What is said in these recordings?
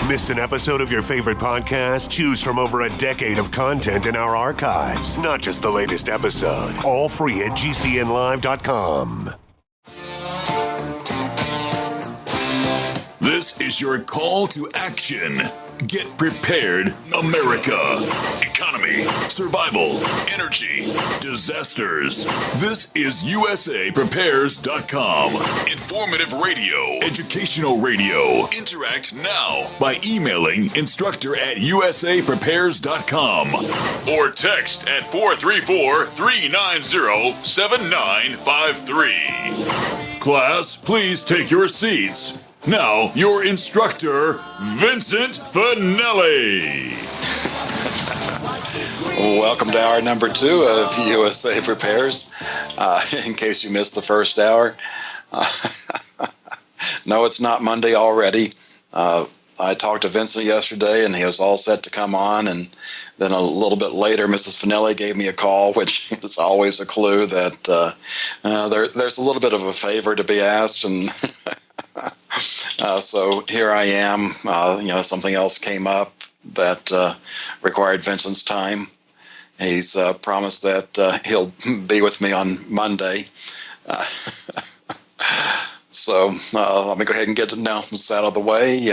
Missed an episode of your favorite podcast? Choose from over a decade of content in our archives, not just the latest episode. All free at gcnlive.com. This is your call to action. Get prepared, America. Economy, survival, energy, disasters. This is USAPrepares.com. Informative radio, educational radio. Interact now by emailing instructor@USAPrepares.com or text at 434-390-7953. Class, please take your seats. Now, your instructor, Vincent Finelli. Welcome to hour number 2 of USA Prepares. In case you missed the first hour, no, it's not Monday already. I talked to Vincent yesterday, and he was all set to come on, and then a little bit later, Mrs. Finelli gave me a call, which is always a clue that there's a little bit of a favor to be asked, and so here I am. Something else came up that required Vincent's time. He's promised that he'll be with me on Monday. So let me go ahead and get the announcements out of the way.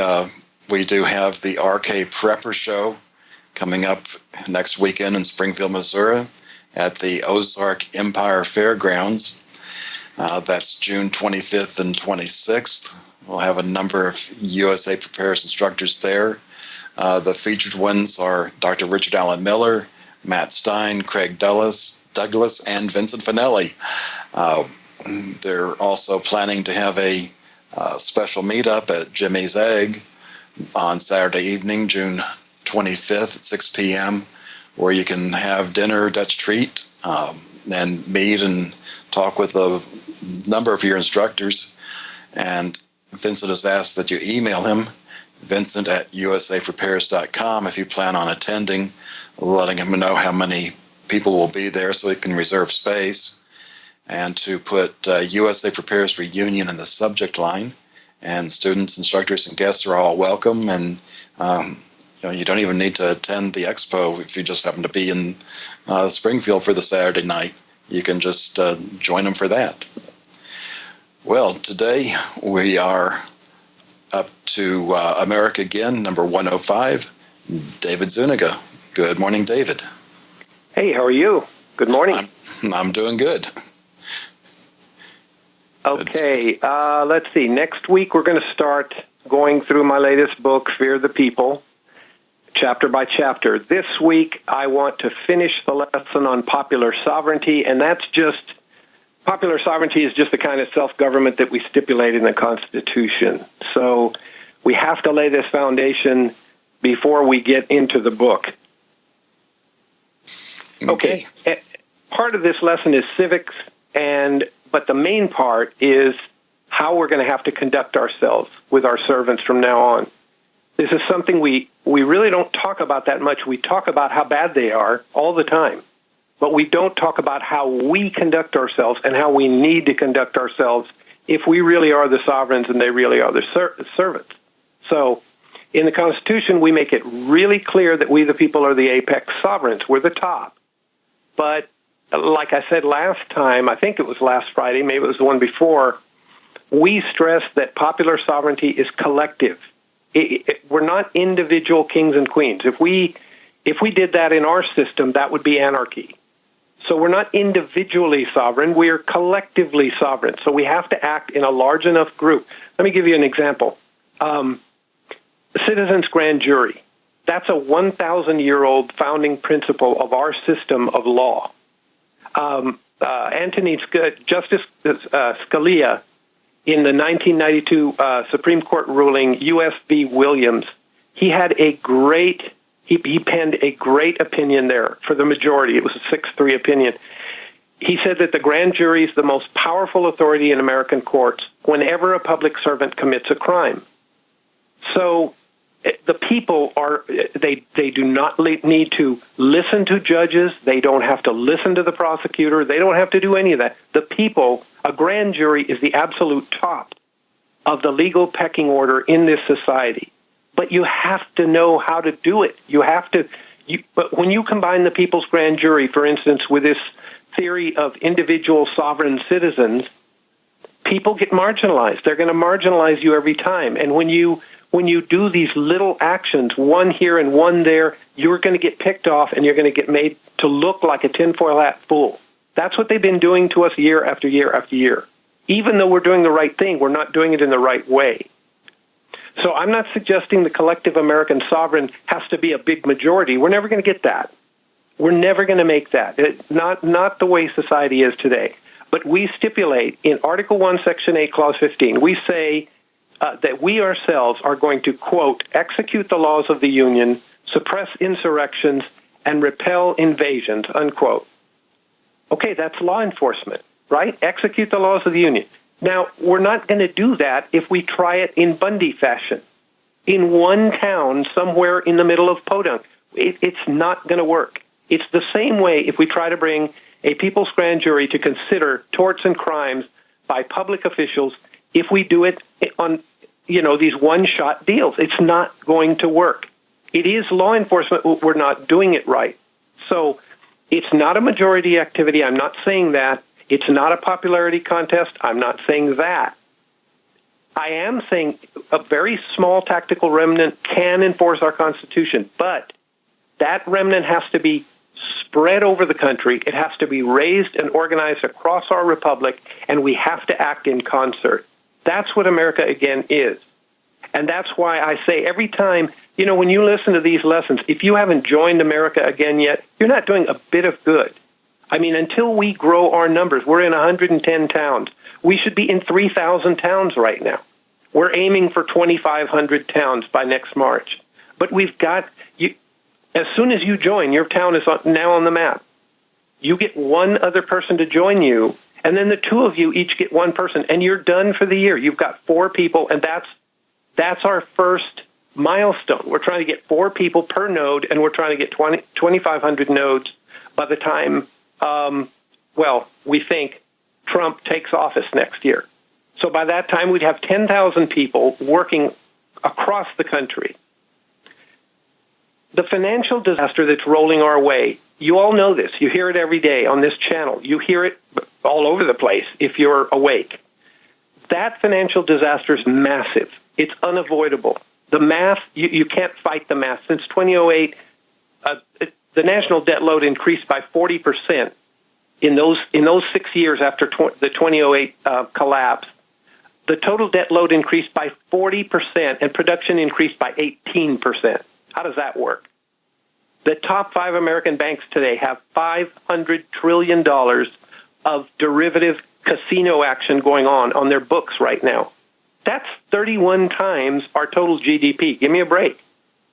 We do have the RK Prepper Show coming up next weekend in Springfield, Missouri at the Ozark Empire Fairgrounds. That's June 25th and 26th. We'll have a number of USA Prepares instructors there. The featured ones are Dr. Richard Allen Miller, Matt Stein, Craig Douglas, and Vincent Finelli. They're also planning to have a special meetup at Jimmy's Egg on Saturday evening, June 25th at 6 p.m., where you can have dinner, Dutch treat, and meet and talk with a number of your instructors. And Vincent has asked that you email him, Vincent@USAPrepares.com, if you plan on attending, letting him know how many people will be there so he can reserve space, and to put USA Prepares Reunion in the subject line. And students, instructors, and guests are all welcome. And you don't even need to attend the expo if you just happen to be in Springfield for the Saturday night. You can just join them for that. Well, today we are up to America Again, number 105, David Zuniga. Good morning, David. Hey, how are you? Good morning. I'm doing good. Okay, let's see. Next week we're going to start going through my latest book, Fear the People, chapter by chapter. This week I want to finish the lesson on popular sovereignty, and that's just, popular sovereignty is just the kind of self-government that we stipulate in the Constitution. So we have to lay this foundation before we get into the book. Okay. Part of this lesson is civics, but the main part is how we're going to have to conduct ourselves with our servants from now on. This is something we really don't talk about that much. We talk about how bad they are all the time, but we don't talk about how we conduct ourselves and how we need to conduct ourselves if we really are the sovereigns and they really are the servants. So in the Constitution, we make it really clear that we, the people, are the apex sovereigns. We're the top. But like I said last time, I think it was last Friday, maybe it was the one before, we stress that popular sovereignty is collective. We're not individual kings and queens. If we did that in our system, that would be anarchy. So we're not individually sovereign, we're collectively sovereign. So we have to act in a large enough group. Let me give you an example. Citizens' grand jury. That's a 1,000-year-old founding principle of our system of law. Justice Scalia, in the 1992 Supreme Court ruling, U.S. v. Williams, he penned a great opinion there for the majority. It was a 6-3 opinion. He said that the grand jury is the most powerful authority in American courts whenever a public servant commits a crime. So the people they do not need to listen to judges. They don't have to listen to the prosecutor. They don't have to do any of that. The people, a grand jury is the absolute top of the legal pecking order in this society. but you have to know how to do it. But when you combine the people's grand jury, for instance, with this theory of individual sovereign citizens, people get marginalized. They're going to marginalize you every time. And when you do these little actions, one here and one there, you're going to get picked off and you're going to get made to look like a tinfoil hat fool. That's what they've been doing to us year after year after year. Even though we're doing the right thing, we're not doing it in the right way. So I'm not suggesting the collective American sovereign has to be a big majority. We're never going to get that. We're never going to make that. It's not the way society is today. But we stipulate in Article 1, Section 8, Clause 15, we say that we ourselves are going to, quote, execute the laws of the Union, suppress insurrections, and repel invasions, unquote. Okay, that's law enforcement, right? Execute the laws of the Union. Now, we're not going to do that if we try it in Bundy fashion, in one town somewhere in the middle of Podunk. It's not going to work. It's the same way if we try to bring a people's grand jury to consider torts and crimes by public officials if we do it on, these one-shot deals. It's not going to work. It is law enforcement. We're not doing it right. So it's not a majority activity. I'm not saying that. It's not a popularity contest. I'm not saying that. I am saying a very small tactical remnant can enforce our Constitution, but that remnant has to be spread over the country. It has to be raised and organized across our republic, and we have to act in concert. That's what America, again, is. And that's why I say every time, when you listen to these lessons, if you haven't joined America again yet, you're not doing a bit of good. I mean, until we grow our numbers, we're in 110 towns. We should be in 3,000 towns right now. We're aiming for 2,500 towns by next March. But we've got, as soon as you join, your town is now on the map. You get one other person to join you, and then the two of you each get one person, and you're done for the year. You've got 4 people, and that's our first milestone. We're trying to get 4 people per node, and we're trying to get 2,500 nodes by the time, we think Trump takes office next year. So by that time, we'd have 10,000 people working across the country. The financial disaster that's rolling our way, you all know this. You hear it every day on this channel. You hear it all over the place if you're awake. That financial disaster is massive. It's unavoidable. The math, you can't fight the math. Since 2008, the national debt load increased by 40% in those 6 years after the 2008 collapse. The total debt load increased by 40% and production increased by 18%. How does that work? The top 5 American banks today have $500 trillion of derivative casino action going on their books right now. That's 31 times our total GDP. Give me a break.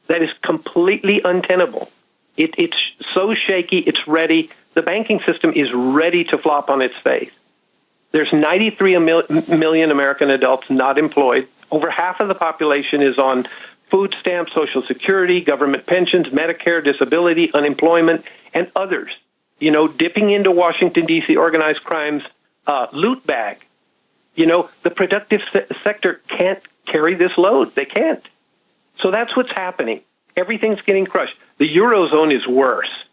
That is completely untenable. It's so shaky, it's ready. The banking system is ready to flop on its face. There's 93 million American adults not employed. Over half of the population is on food stamps, Social Security, government pensions, Medicare, disability, unemployment, and others. Dipping into Washington, D.C. organized crime's loot bag. The productive sector can't carry this load. They can't. So that's what's happening. Everything's getting crushed. The Eurozone is worse,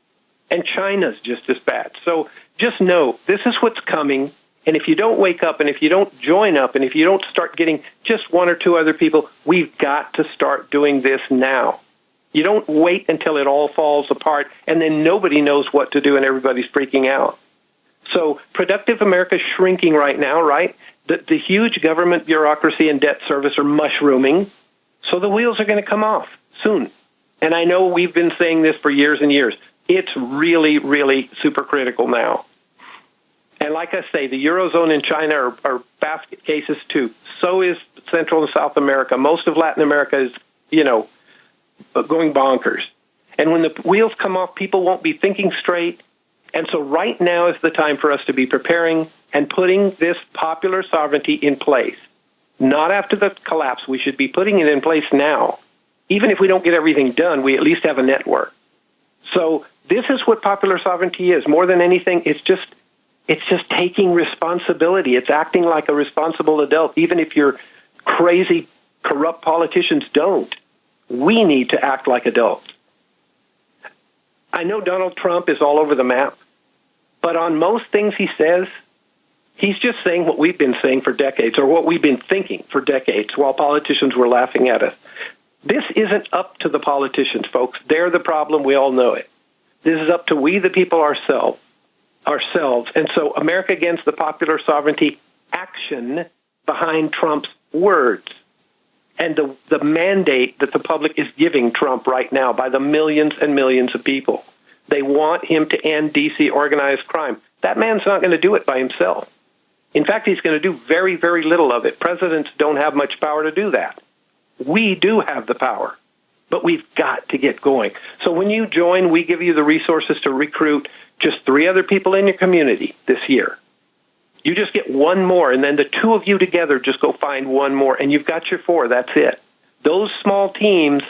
and China's just as bad. So just know this is what's coming. And if you don't wake up, and if you don't join up, and if you don't start getting just 1 or 2 other people, we've got to start doing this now. You don't wait until it all falls apart, and then nobody knows what to do, and everybody's freaking out. So productive America's shrinking right now, right? The huge government bureaucracy and debt service are mushrooming, so the wheels are going to come off soon. And I know we've been saying this for years and years. It's really, really super critical now. And like I say, the Eurozone and China are basket cases too. So is Central and South America. Most of Latin America is, going bonkers. And when the wheels come off, people won't be thinking straight. And so right now is the time for us to be preparing and putting this popular sovereignty in place. Not after the collapse. We should be putting it in place now. Even if we don't get everything done, we at least have a network. So this is what popular sovereignty is. More than anything, it's just taking responsibility. It's acting like a responsible adult, even if your crazy, corrupt politicians don't. We need to act like adults. I know Donald Trump is all over the map, but on most things he says, he's just saying what we've been saying for decades, or what we've been thinking for decades, while politicians were laughing at us. This isn't up to the politicians, folks. They're the problem. We all know it. This is up to we, the people, ourselves. And so America Against the Popular Sovereignty action behind Trump's words and the mandate that the public is giving Trump right now by the millions and millions of people. They want him to end D.C. organized crime. That man's not going to do it by himself. In fact, he's going to do very, very little of it. Presidents don't have much power to do that. We do have the power, but we've got to get going. So when you join, we give you the resources to recruit just 3 other people in your community this year. You just get one more, and then the 2 of you together just go find one more, and you've got your 4. That's it. Those small teams,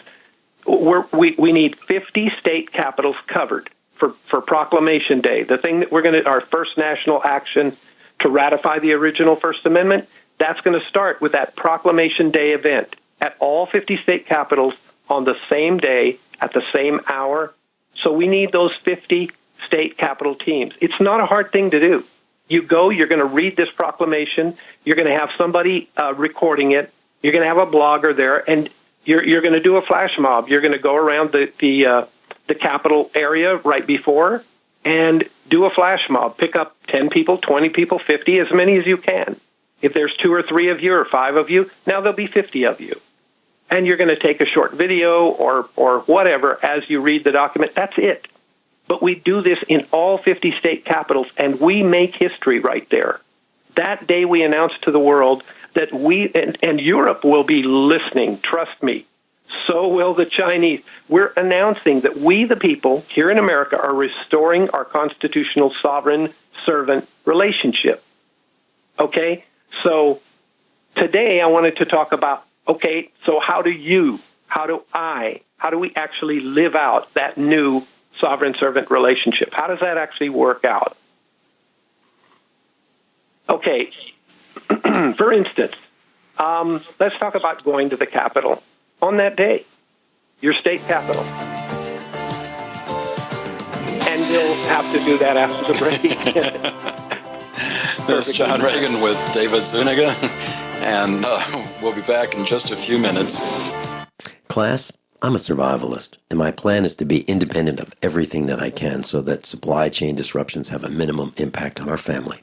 we need 50 state capitals covered for Proclamation Day. The thing that our first national action to ratify the original First Amendment, that's going to start with that Proclamation Day event at all 50 state capitals on the same day at the same hour. So we need those 50 state capital teams. It's not a hard thing to do. You go, you're going to read this proclamation, you're going to have somebody recording it, you're going to have a blogger there, and you're going to do a flash mob. You're going to go around the Capitol area right before and do a flash mob. Pick up 10 people, 20 people, 50, as many as you can. If there's 2 or 3 of you or 5 of you, now there'll be 50 of you. And you're going to take a short video or whatever as you read the document. That's it. But we do this in all 50 state capitals, and we make history right there. That day we announce to the world that and Europe will be listening, trust me. So will the Chinese. We're announcing that we, the people, here in America, are restoring our constitutional sovereign-servant relationship. Okay? So today I wanted to talk about, okay, so how do we actually live out that new sovereign-servant relationship? How does that actually work out? Okay, for instance, let's talk about going to the Capitol on that day, your state capital. And we'll have to do that after the break. This is John Regan with David Zuniga, and we'll be back in just a few minutes. Class, I'm a survivalist, and my plan is to be independent of everything that I can so that supply chain disruptions have a minimum impact on our family.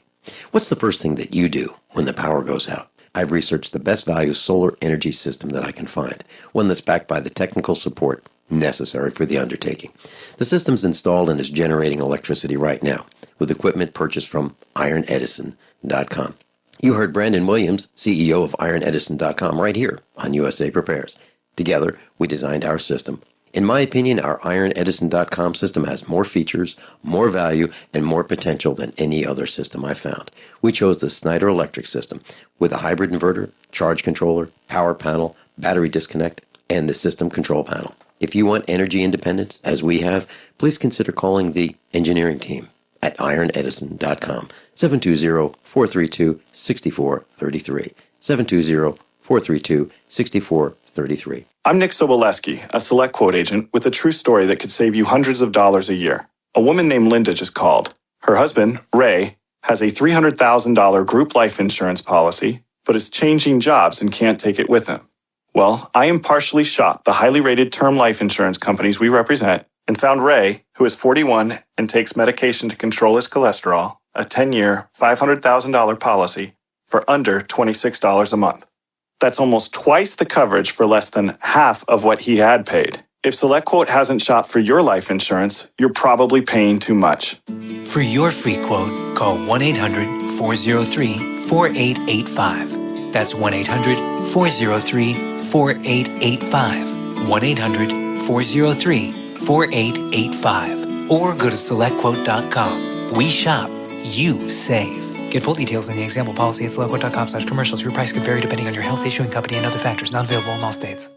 What's the first thing that you do when the power goes out? I've researched the best value solar energy system that I can find, one that's backed by the technical support necessary for the undertaking. The system's installed and is generating electricity right now with equipment purchased from ironedison.com. You heard Brandon Williams, CEO of ironedison.com, right here on USA Prepares. Together, we designed our system. In my opinion, our ironedison.com system has more features, more value, and more potential than any other system I've found. We chose the Snyder Electric system with a hybrid inverter, charge controller, power panel, battery disconnect, and the system control panel. If you want energy independence, as we have, please consider calling the engineering team at ironedison.com, 720-432-6433, 720-432-6433. I'm Nick Soboleski, a Select Quote agent with a true story that could save you hundreds of dollars a year. A woman named Linda just called. Her husband, Ray, has a $300,000 group life insurance policy, but is changing jobs and can't take it with him. Well, I impartially shopped the highly rated term life insurance companies we represent and found Ray, who is 41 and takes medication to control his cholesterol, a 10-year, $500,000 policy for under $26 a month. That's almost twice the coverage for less than half of what he had paid. If SelectQuote hasn't shopped for your life insurance, you're probably paying too much. For your free quote, call 1-800-403-4885. That's 1-800-403-4885. 1-800-403-4885. Or go to SelectQuote.com. We shop, you save. Get full details in the example policy at SelectQuote.com/commercials. Your price could vary depending on your health, issuing company, and other factors. Not available in all states.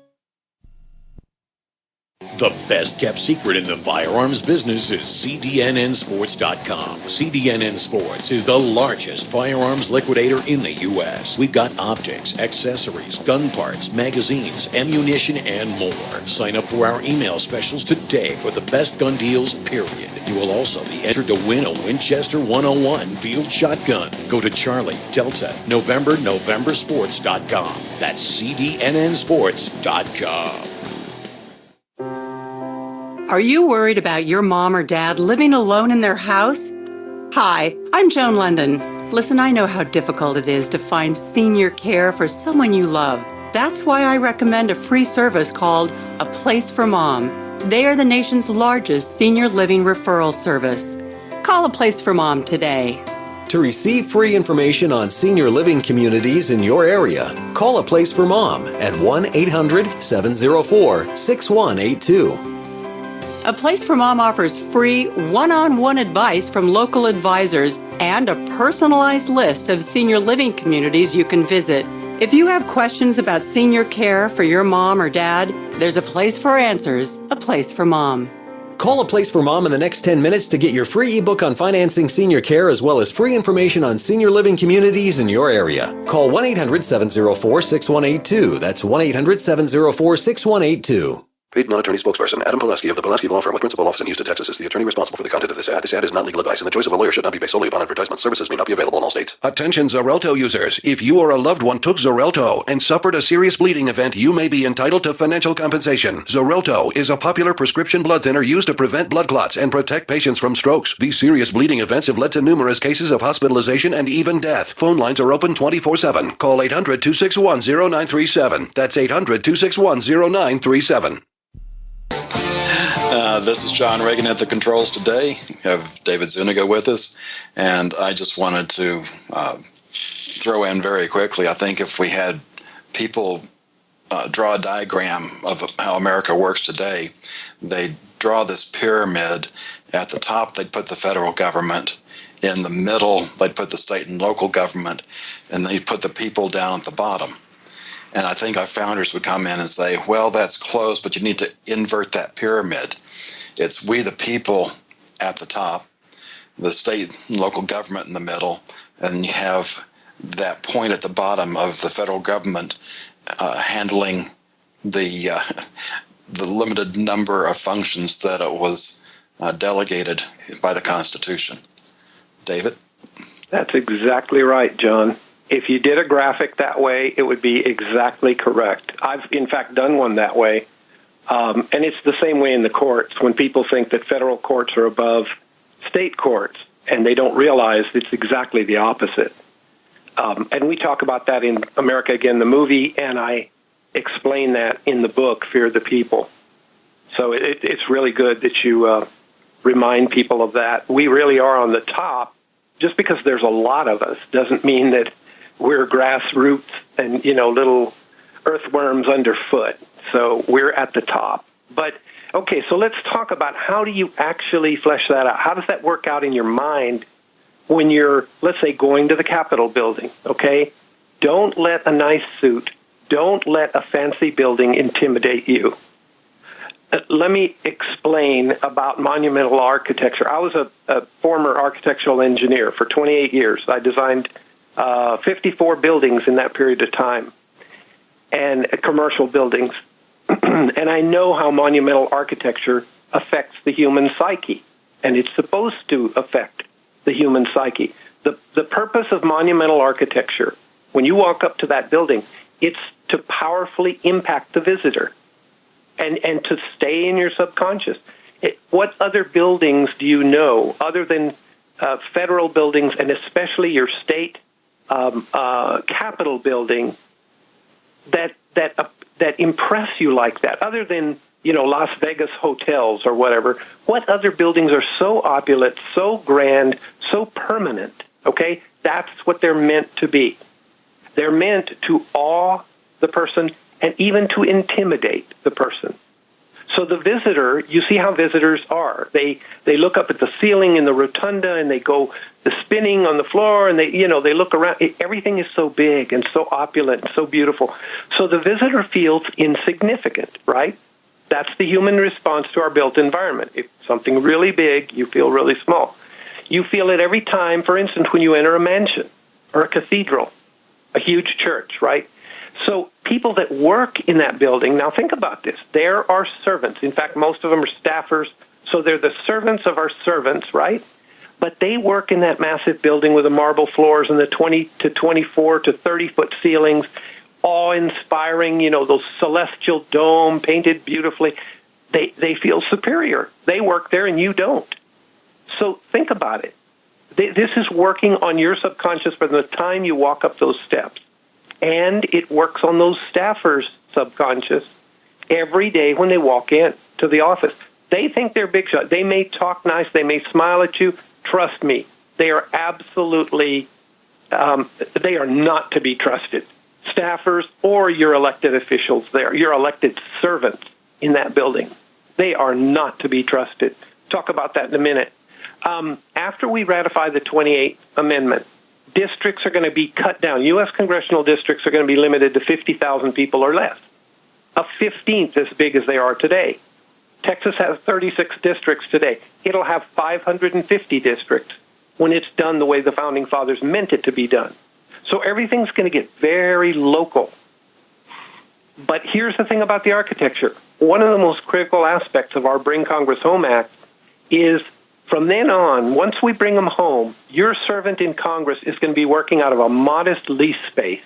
The best kept secret in the firearms business is CDNNsports.com. CDNN Sports is the largest firearms liquidator in the U.S. We've got optics, accessories, gun parts, magazines, ammunition, and more. Sign up for our email specials today for the best gun deals, period. You will also be entered to win a Winchester 101 field shotgun. Go to Charlie, Delta, Novembersports.com. That's CDNNsports.com. Are you worried about your mom or dad living alone in their house? Hi, I'm Joan London. Listen, I know how difficult it is to find senior care for someone you love. That's why I recommend a free service called A Place for Mom. They are the nation's largest senior living referral service. Call A Place for Mom today. To receive free information on senior living communities in your area, call A Place for Mom at 1-800-704-6182. A Place for Mom offers free one-on-one advice from local advisors and a personalized list of senior living communities you can visit. If you have questions about senior care for your mom or dad, there's a place for answers, A Place for Mom. Call A Place for Mom in the next 10 minutes to get your free ebook on financing senior care as well as free information on senior living communities in your area. Call 1-800-704-6182. That's 1-800-704-6182. Paid non-attorney spokesperson Adam Pulaski of the Pulaski Law Firm with principal office in Houston, Texas is the attorney responsible for the content of this ad. This ad is not legal advice, and the choice of a lawyer should not be based solely upon advertisement. Services may not be available in all states. Attention Xarelto users. If you or a loved one took Xarelto and suffered a serious bleeding event, you may be entitled to financial compensation. Xarelto is a popular prescription blood thinner used to prevent blood clots and protect patients from strokes. These serious bleeding events have led to numerous cases of hospitalization and even death. Phone lines are open 24/7. Call 800-261-0937. That's 800-261-0937. This is John Regan at the controls today. We have David Zuniga with us, and I just wanted to throw in very quickly. I think if we had people draw a diagram of how America works today, they'd draw this pyramid. At the top, they'd put the federal government. In the middle, they'd put the state and local government, and they'd put the people down at the bottom. And I think our founders would come in and say, well, that's close, but you need to invert that pyramid. It's we the people at the top, the state and local government in the middle, and you have that point at the bottom of the federal government handling the limited number of functions that it was delegated by the Constitution. David? That's exactly right, John. If you did a graphic that way, it would be exactly correct. I've, in fact, done one that way. And it's the same way in the courts. When people think that federal courts are above state courts, and they don't realize it's exactly the opposite. And we talk about that in America Again, the movie, and I explain that in the book, Fear the People. So it's really good that you remind people of that. We really are on the top. Just because there's a lot of us doesn't mean that we're grassroots and, little earthworms underfoot. So we're at the top. But, okay, so let's talk about how do you actually flesh that out? How does that work out in your mind when you're, let's say, going to the Capitol building, okay? Don't let a nice suit, don't let a fancy building intimidate you. Let me explain about monumental architecture. I was a former architectural engineer for 28 years. I designed 54 buildings in that period of time, and commercial buildings. And I know how monumental architecture affects the human psyche, and it's supposed to affect the human psyche. The purpose of monumental architecture, when you walk up to that building, it's to powerfully impact the visitor and to stay in your subconscious. What other buildings do you know, other than federal buildings and especially your state Capitol building, that impress you like that, other than, Las Vegas hotels or whatever? What other buildings are so opulent, so grand, so permanent, okay? That's what they're meant to be. They're meant to awe the person and even to intimidate the person. So the visitor, you see how visitors are. They look up at the ceiling in the rotunda and they go spinning on the floor, and they look around. Everything is so big and so opulent and so beautiful. So the visitor feels insignificant, right? That's the human response to our built environment. If something really big, you feel really small. You feel it every time, for instance, when you enter a mansion or a cathedral, a huge church, right? So people that work in that building, now think about this. There are servants. In fact, most of them are staffers. So they're the servants of our servants, right? But they work in that massive building with the marble floors and the 20 to 24 to 30-foot ceilings, awe-inspiring, those celestial dome painted beautifully. They feel superior. They work there and you don't. So think about it. This is working on your subconscious from the time you walk up those steps. And it works on those staffers' subconscious every day when they walk in to the office. They think they're big shot. They may talk nice. They may smile at you. Trust me, they are absolutely, they are not to be trusted. Staffers or your elected officials there, your elected servants in that building, they are not to be trusted. Talk about that in a minute. After we ratify the 28th Amendment, districts are going to be cut down. U.S. congressional districts are going to be limited to 50,000 people or less, a 15th as big as they are today. Texas has 36 districts today. It'll have 550 districts when it's done the way the Founding Fathers meant it to be done. So everything's going to get very local. But here's the thing about the architecture. One of the most critical aspects of our Bring Congress Home Act is from then on, once we bring them home, your servant in Congress is going to be working out of a modest lease space.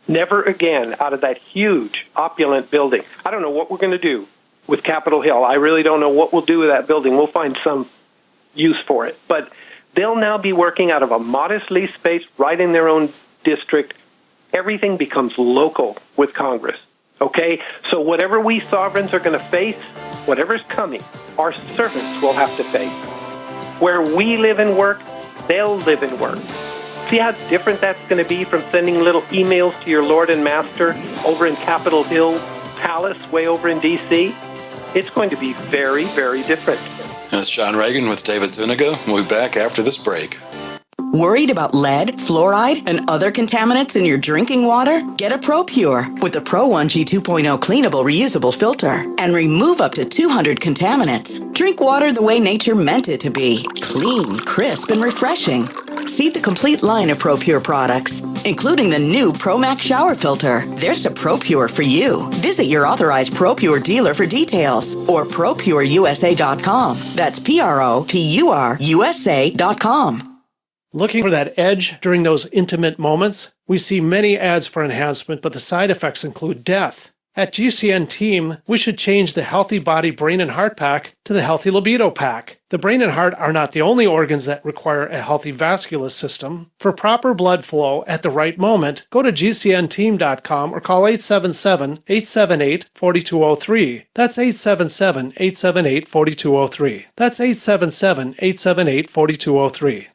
Never again out of that huge, opulent building. I don't know what we're going to do with Capitol Hill. I really don't know what we'll do with that building. We'll find some use for it. But they'll now be working out of a modest lease space right in their own district. Everything becomes local with Congress. Okay? So whatever we sovereigns are going to face, whatever's coming, our servants will have to face. Where we live and work, they'll live and work. See how different that's going to be from sending little emails to your Lord and Master over in Capitol Hill Palace way over in D.C.? It's going to be very, very different. That's John Regan with David Zuniga. We'll be back after this break. Worried about lead, fluoride, and other contaminants in your drinking water? Get a ProPure with the Pro 1G 2.0 cleanable reusable filter and remove up to 200 contaminants. Drink water the way nature meant it to be. Clean, crisp, and refreshing. See the complete line of ProPure products, including the new ProMax shower filter. There's a ProPure for you. Visit your authorized ProPure dealer for details or ProPureUSA.com. That's ProPureUSA.com. Looking for that edge during those intimate moments? We see many ads for enhancement, but the side effects include death. At GCN Team, we should change the Healthy Body, Brain, and Heart Pack to the Healthy Libido Pack. The brain and heart are not the only organs that require a healthy vascular system. For proper blood flow at the right moment, go to GCNteam.com or call 877-878-4203. That's 877-878-4203. That's 877-878-4203.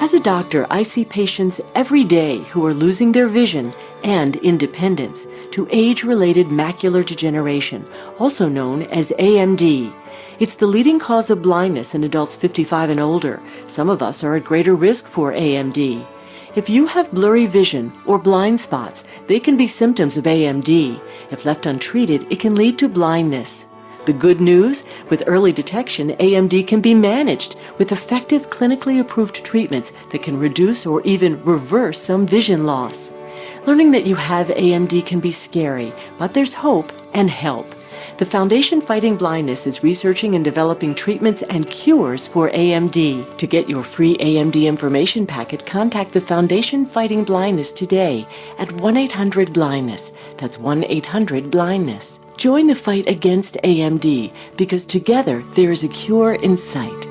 As a doctor, I see patients every day who are losing their vision and independence to age-related macular degeneration, also known as AMD. It's the leading cause of blindness in adults 55 and older. Some of us are at greater risk for AMD. If you have blurry vision or blind spots, they can be symptoms of AMD. If left untreated, it can lead to blindness. The good news? With early detection, AMD can be managed with effective clinically approved treatments that can reduce or even reverse some vision loss. Learning that you have AMD can be scary, but there's hope and help. The Foundation Fighting Blindness is researching and developing treatments and cures for AMD. To get your free AMD information packet, contact the Foundation Fighting Blindness today at 1-800-BLINDNESS. That's 1-800-BLINDNESS. Join the fight against AMD because together there is a cure in sight.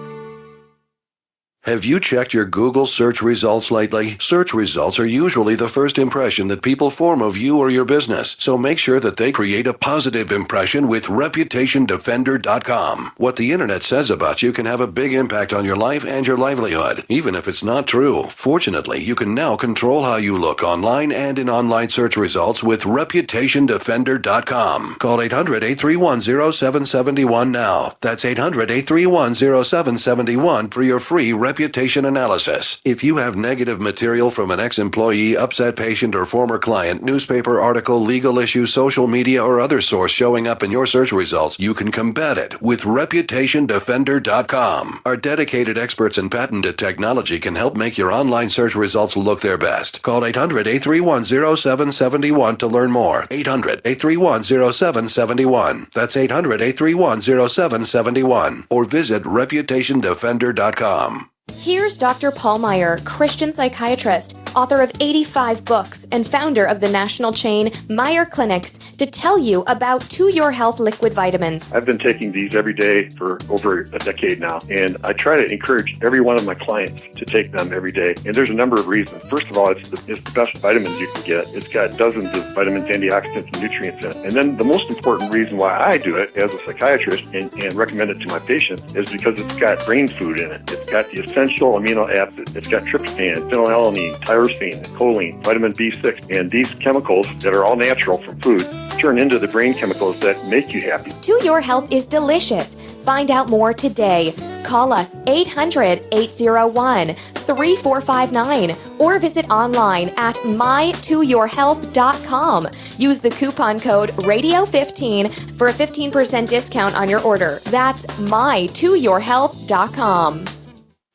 Have you checked your Google search results lately? Search results are usually the first impression that people form of you or your business, so make sure that they create a positive impression with ReputationDefender.com. What the internet says about you can have a big impact on your life and your livelihood, even if it's not true. Fortunately, you can now control how you look online and in online search results with ReputationDefender.com. Call 800-831-0771 now. That's 800-831-0771 for your free reputation analysis. If you have negative material from an ex-employee, upset patient, or former client, newspaper article, legal issue, social media, or other source showing up in your search results, you can combat it with ReputationDefender.com. Our dedicated experts in patented technology can help make your online search results look their best. Call 800-831-0771 to learn more. 800-831-0771. That's 800-831-0771. Or visit ReputationDefender.com. Here's Dr. Paul Meyer, Christian psychiatrist, author of 85 books, and founder of the national chain Meyer Clinics, to tell you about To Your Health liquid vitamins. I've been taking these every day for over a decade now, and I try to encourage every one of my clients to take them every day. And there's a number of reasons. First of all, it's the best vitamins you can get. It's got dozens of vitamins, antioxidants, and nutrients in it. And then the most important reason why I do it as a psychiatrist and recommend it to my patients is because it's got brain food in it. It's got the essential amino acids. It's got tryptophan, phenylalanine, tyrosine, choline, vitamin B6, and these chemicals that are all natural from food turn into the brain chemicals that make you happy. To Your Health is delicious. Find out more today. Call us 800-801-3459 or visit online at mytoyourhealth.com. Use the coupon code RADIO15 for a 15% discount on your order. That's mytoyourhealth.com.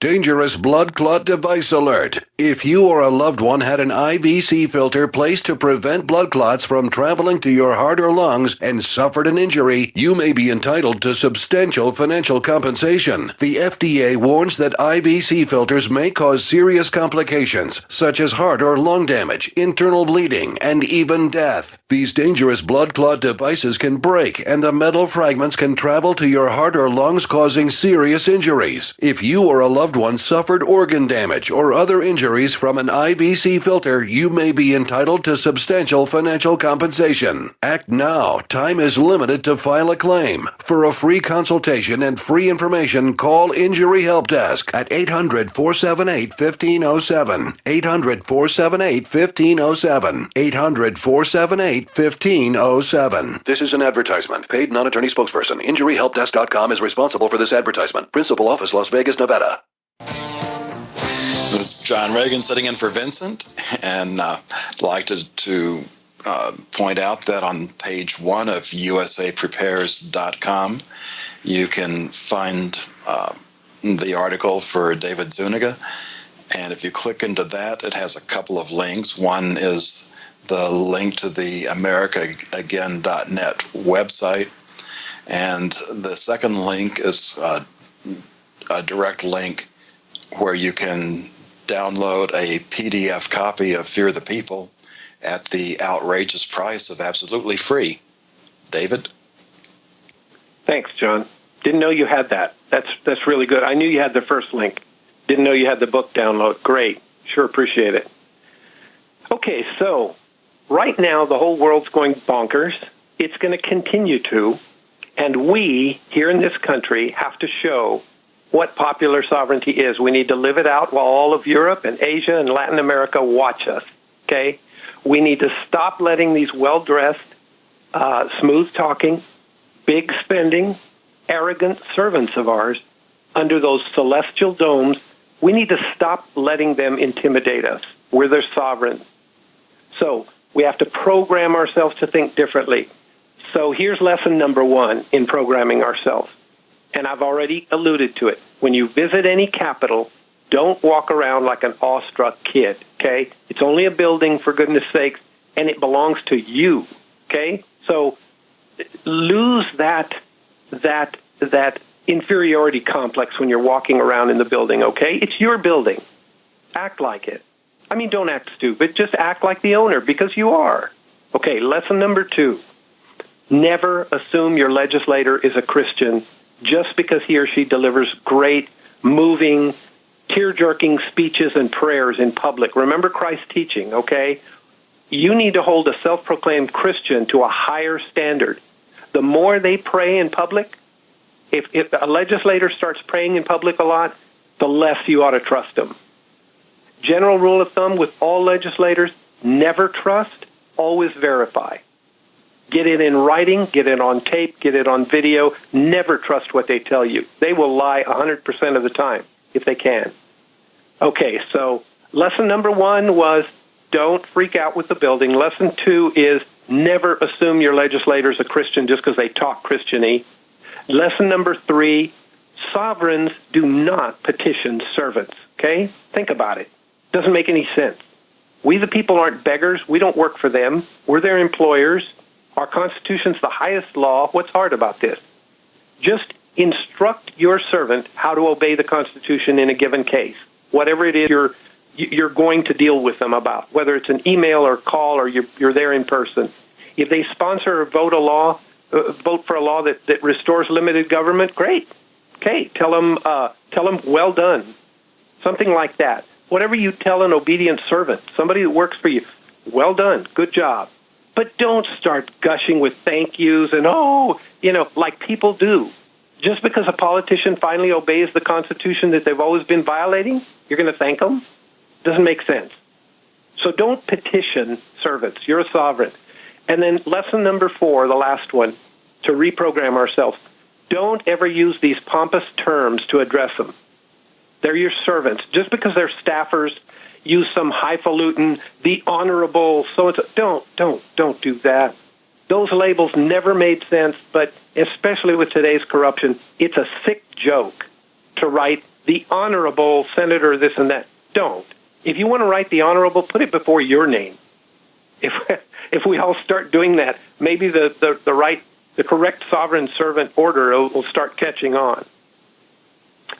Dangerous blood clot device alert. If you or a loved one had an IVC filter placed to prevent blood clots from traveling to your heart or lungs and suffered an injury, you may be entitled to substantial financial compensation. The FDA warns that IVC filters may cause serious complications, such as heart or lung damage, internal bleeding, and even death. These dangerous blood clot devices can break, and the metal fragments can travel to your heart or lungs, causing serious injuries. If you or a loved one suffered organ damage or other injuries from an IVC filter, you may be entitled to substantial financial compensation. Act now. Time is limited to file a claim. For a free consultation and free information, call Injury Help Desk at 800-478-1507. 800-478-1507. 800-478-1507. This is an advertisement. Paid non-attorney spokesperson. InjuryHelpDesk.com is responsible for this advertisement. Principal office, Las Vegas, Nevada. This is John Regan sitting in for Vincent, and I'd like to point out that on page 1 of usaprepares.com, you can find the article for David Zuniga, and if you click into that, it has a couple of links. One is the link to the AmericaAgain.net website, and the second link is a direct link where you can download a PDF copy of Fear the People at the outrageous price of absolutely free. David? Thanks, John. Didn't know you had that. That's really good. I knew you had the first link. Didn't know you had the book download. Great. Sure appreciate it. Okay, so right now the whole world's going bonkers. It's going to continue to, and we here in this country have to show what popular sovereignty is. We need to live it out while all of Europe and Asia and Latin America watch us, okay? We need to stop letting these well-dressed, smooth-talking, big-spending, arrogant servants of ours under those celestial domes. We need to stop letting them intimidate us. We're their sovereign. So we have to program ourselves to think differently. So here's lesson number 1 in programming ourselves. And I've already alluded to it. When you visit any capital, don't walk around like an awestruck kid, okay? It's only a building, for goodness sakes, and it belongs to you, okay? So lose that inferiority complex when you're walking around in the building, okay? It's your building. Act like it. I mean, don't act stupid. Just act like the owner, because you are. Okay, lesson number 2. Never assume your legislator is a Christian just because he or she delivers great, moving, tear-jerking speeches and prayers in public. Remember Christ's teaching, okay? You need to hold a self-proclaimed Christian to a higher standard. The more they pray in public, if a legislator starts praying in public a lot, the less you ought to trust them. General rule of thumb with all legislators, never trust, always verify. Get it in writing, get it on tape, get it on video. Never trust what they tell you. They will lie 100% of the time, if they can. Okay, so lesson number 1 was don't freak out with the building. Lesson 2 is never assume your legislator's a Christian just because they talk Christian-y. Lesson number 3, sovereigns do not petition servants, okay? Think about it. Doesn't make any sense. We the people aren't beggars. We don't work for them. We're their employers. Our Constitution's the highest law. What's hard about this? Just instruct your servant how to obey the Constitution in a given case, whatever it is you're going to deal with them about, whether it's an email or call or you're there in person. If they sponsor or vote for a law that restores limited government, great. Okay, tell them well done, something like that. Whatever you tell an obedient servant, somebody that works for you, well done, good job. But don't start gushing with thank yous and, like people do. Just because a politician finally obeys the Constitution that they've always been violating, you're going to thank them? Doesn't make sense. So don't petition servants. You're a sovereign. And then lesson number 4, the last one, to reprogram ourselves. Don't ever use these pompous terms to address them. They're your servants. Just because they're staffers, use some highfalutin, the honorable, so-and-so. Don't do that. Those labels never made sense, but especially with today's corruption, it's a sick joke to write the honorable senator this and that. Don't. If you want to write the honorable, put it before your name. If we all start doing that, maybe the correct sovereign servant order will start catching on.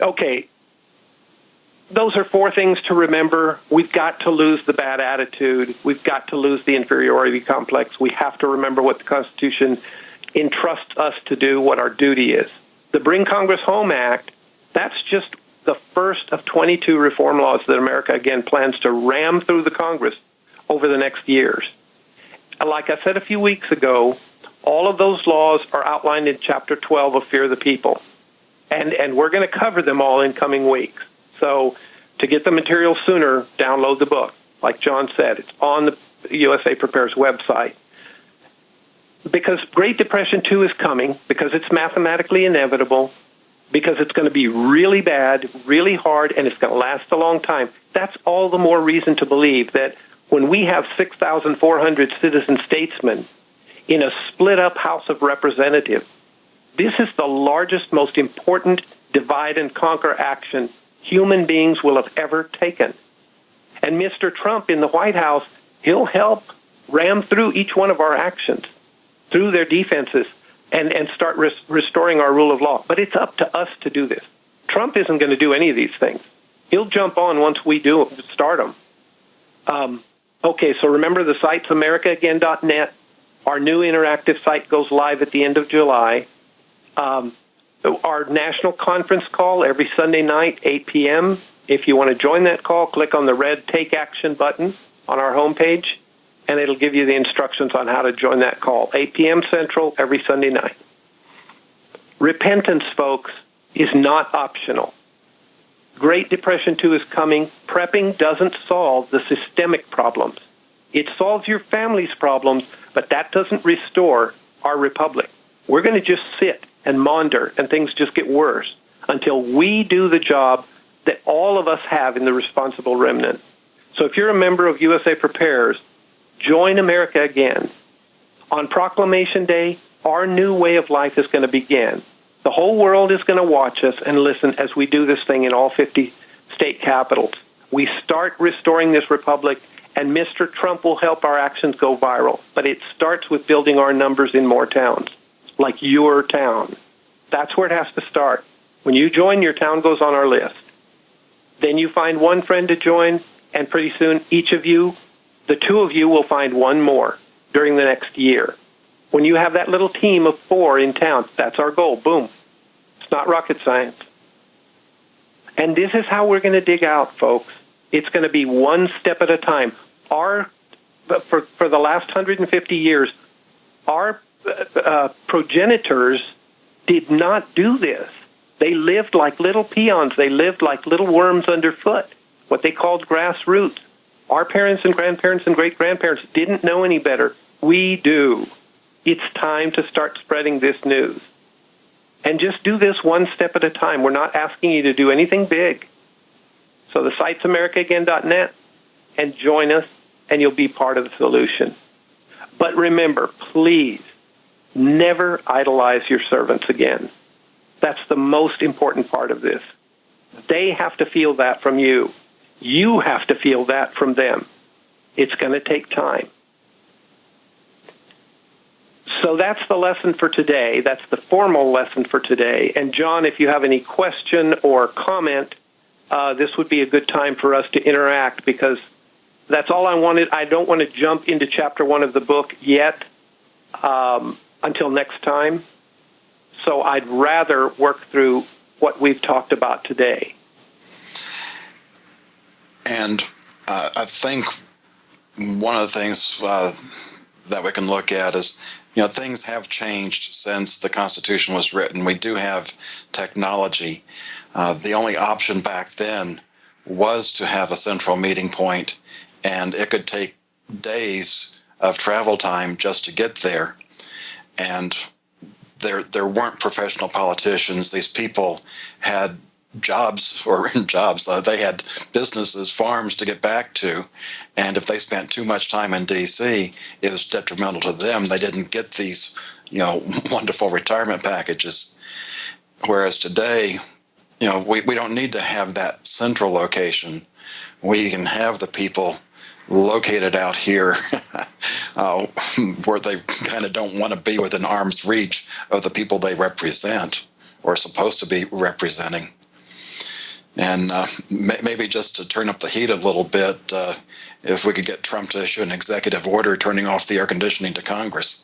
Okay. Those are 4 things to remember. We've got to lose the bad attitude. We've got to lose the inferiority complex. We have to remember what the Constitution entrusts us to do, what our duty is. The Bring Congress Home Act, that's just the first of 22 reform laws that America, again, plans to ram through the Congress over the next years. Like I said a few weeks ago, all of those laws are outlined in Chapter 12 of Fear the People. And we're going to cover them all in coming weeks. So to get the material sooner, download the book. Like John said, it's on the USA Prepares website. Because Great Depression 2 is coming, because it's mathematically inevitable, because it's going to be really bad, really hard, and it's going to last a long time. That's all the more reason to believe that when we have 6,400 citizen statesmen in a split-up House of Representatives, this is the largest, most important divide-and-conquer action human beings will have ever taken. And Mr. Trump in the White House, he'll help ram through each one of our actions, through their defenses, and start restoring our rule of law. But it's up to us to do this. Trump isn't going to do any of these things. He'll jump on once we start them. Okay, so remember the site's AmericaAgain.net. Our new interactive site goes live at the end of July. Our national conference call every Sunday night, 8 p.m. If you want to join that call, click on the red Take Action button on our homepage, and it'll give you the instructions on how to join that call. 8 p.m. Central every Sunday night. Repentance, folks, is not optional. Great Depression 2 is coming. Prepping doesn't solve the systemic problems. It solves your family's problems, but that doesn't restore our republic. We're going to just sit and maunder, and things just get worse until we do the job that all of us have in the responsible remnant. So if you're a member of USA Prepares, join America Again. On Proclamation Day, our new way of life is going to begin. The whole world is going to watch us and listen as we do this thing in all 50 state capitals. We start restoring this republic, and Mr. Trump will help our actions go viral. But it starts with building our numbers in more towns, like your town. That's where it has to start. When you join, your town goes on our list. Then you find one friend to join, and pretty soon each of you, the 2 of you, will find one more during the next year. When you have that little team of 4 in town, that's our goal. Boom. It's not rocket science. And this is how we're going to dig out, folks. It's going to be one step at a time. For the last 150 years, our progenitors did not do this. They lived like little peons. They lived like little worms underfoot, what they called grassroots. Our parents and grandparents and great-grandparents didn't know any better. We do. It's time to start spreading this news. And just do this one step at a time. We're not asking you to do anything big. So the site's americaagain.net, and join us, and you'll be part of the solution. But remember, please, never idolize your servants again. That's the most important part of this. They have to feel that from you. You have to feel that from them. It's going to take time. So that's the lesson for today. That's the formal lesson for today. And John, if you have any question or comment, this would be a good time for us to interact, because that's all I wanted. I don't want to jump into chapter 1 of the book yet until next time. So I'd rather work through what we've talked about today. And I think one of the things that we can look at is, things have changed since the Constitution was written. We do have technology. The only option back then was to have a central meeting point, and it could take days of travel time just to get there. And there weren't professional politicians. These people had jobs, they had businesses, farms to get back to, and if they spent too much time in D.C., it was detrimental to them. They didn't get these, wonderful retirement packages. Whereas today, we don't need to have that central location. We can have the people located out here where they kind of don't want to be within arm's reach of the people they represent or are supposed to be representing. And maybe just to turn up the heat a little bit, if we could get Trump to issue an executive order turning off the air conditioning to Congress.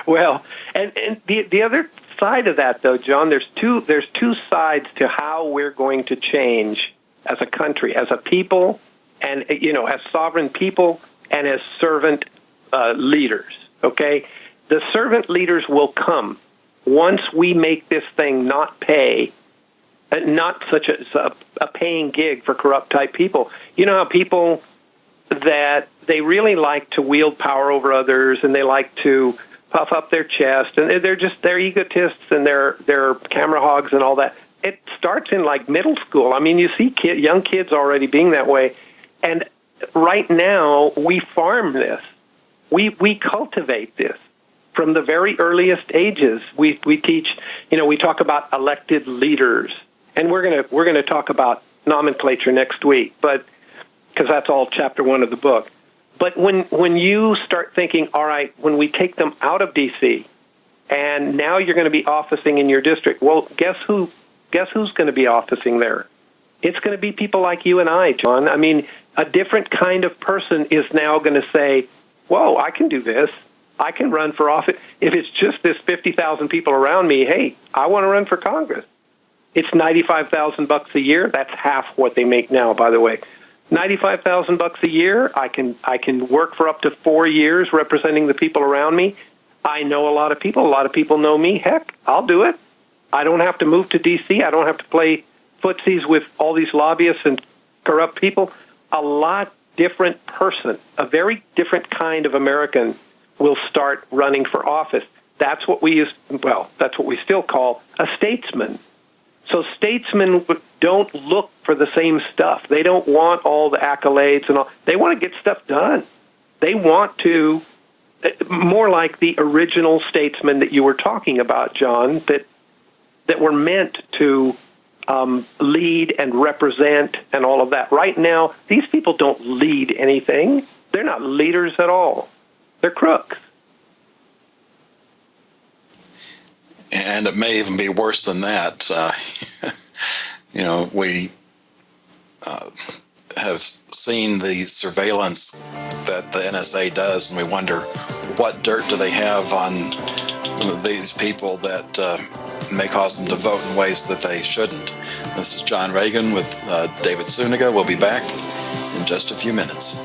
Well, and the other side of that, though, John, there's two sides to how we're going to change as a country, as a people, and as sovereign people, and as servant leaders. Okay, the servant leaders will come once we make this thing not such a paying gig for corrupt type people. You know how people that they really like to wield power over others, and they like to puff up their chest, and they're egotists, and they're camera hogs and all that. It starts in like middle school. I mean, you see young kids already being that way, and right now we farm this. We cultivate this. From the very earliest ages, we teach, we talk about elected leaders, and we're gonna talk about nomenclature next week, but because that's all chapter 1 of the book. But when you start thinking, all right, when we take them out of D.C. and now you're going to be officing in your district, well, guess who's going to be officing there? It's going to be people like you and I, John. I mean, a different kind of person is now going to say, whoa, I can do this. I can run for office. If it's just this 50,000 people around me, hey, I want to run for Congress. It's $95,000 a year. That's half what they make now, by the way. $95,000 a year. I can work for up to 4 years representing the people around me. I know a lot of people. A lot of people know me. Heck, I'll do it. I don't have to move to D.C. I don't have to play footsies with all these lobbyists and corrupt people. A lot different person, a very different kind of American will start running for office. That's what that's what we still call a statesman. So statesmen don't look for the same stuff. They don't want all the accolades and all. They want to get stuff done. They want to, more like the original statesmen that you were talking about, John, that were meant to lead and represent and all of that. Right now, these people don't lead anything. They're not leaders at all. They're crooks. And it may even be worse than that. We have seen the surveillance that the NSA does, and we wonder what dirt do they have on these people that may cause them to vote in ways that they shouldn't. This is John Regan with David Zuniga. We'll be back in just a few minutes.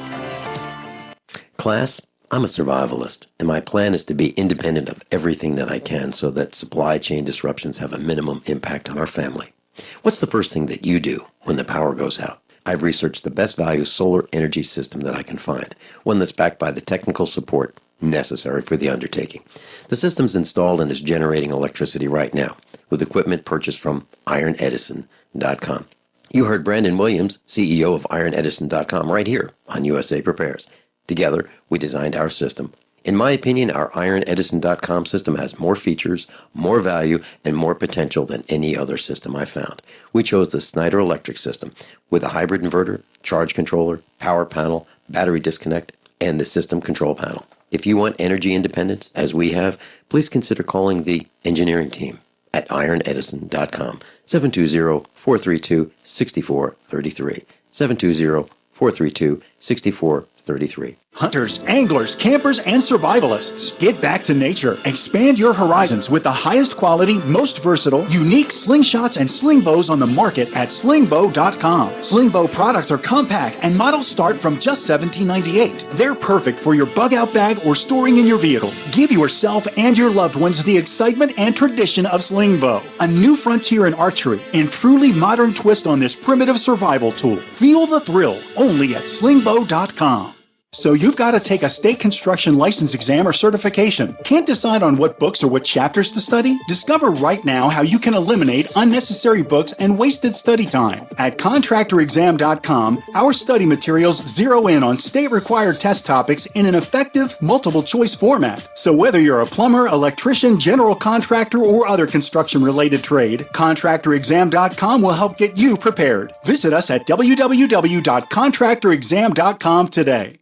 Class, I'm a survivalist, and my plan is to be independent of everything that I can so that supply chain disruptions have a minimum impact on our family. What's the first thing that you do when the power goes out? I've researched the best value solar energy system that I can find, one that's backed by the technical support necessary for the undertaking. The system's installed and is generating electricity right now, with equipment purchased from Iron Edison, ironedison.com. You heard Brandon Williams, CEO of ironedison.com, right here on USA Prepares. Together, we designed our system. In my opinion, our ironedison.com system has more features, more value, and more potential than any other system I found. We chose the Snyder Electric system with a hybrid inverter, charge controller, power panel, battery disconnect, and the system control panel. If you want energy independence, as we have, please consider calling the engineering team at ironedison.com, 720-432-6433, 720-432-6433. Hunters, anglers, campers, and survivalists. Get back to nature. Expand your horizons with the highest quality, most versatile, unique slingshots and sling bows on the market at slingbow.com. Sling bow products are compact and models start from just $17.98. They're perfect for your bug out bag or storing in your vehicle. Give yourself and your loved ones the excitement and tradition of sling bow. A new frontier in archery and truly modern twist on this primitive survival tool. Feel the thrill only at slingbow.com. So you've got to take a state construction license exam or certification. Can't decide on what books or what chapters to study? Discover right now how you can eliminate unnecessary books and wasted study time. At contractorexam.com, our study materials zero in on state-required test topics in an effective multiple-choice format. So whether you're a plumber, electrician, general contractor, or other construction-related trade, contractorexam.com will help get you prepared. Visit us at www.contractorexam.com today.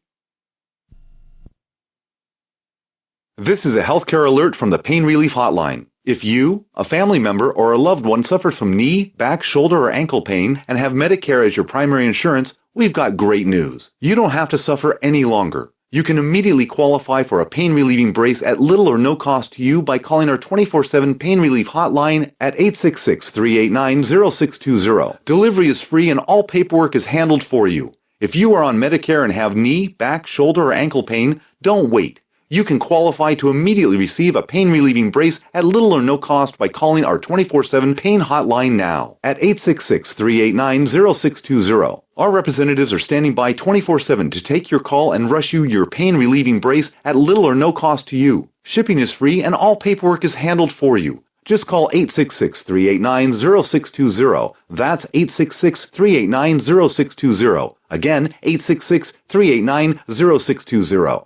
This is a healthcare alert from the Pain Relief Hotline. If you, a family member, or a loved one suffers from knee, back, shoulder, or ankle pain and have Medicare as your primary insurance, we've got great news. You don't have to suffer any longer. You can immediately qualify for a pain-relieving brace at little or no cost to you by calling our 24/7 Pain Relief Hotline at 866-389-0620. Delivery is free and all paperwork is handled for you. If you are on Medicare and have knee, back, shoulder, or ankle pain, don't wait. You can qualify to immediately receive a pain-relieving brace at little or no cost by calling our 24/7 Pain Hotline now at 866-389-0620. Our representatives are standing by 24/7 to take your call and rush you your pain-relieving brace at little or no cost to you. Shipping is free and all paperwork is handled for you. Just call 866-389-0620. That's 866-389-0620. Again, 866-389-0620.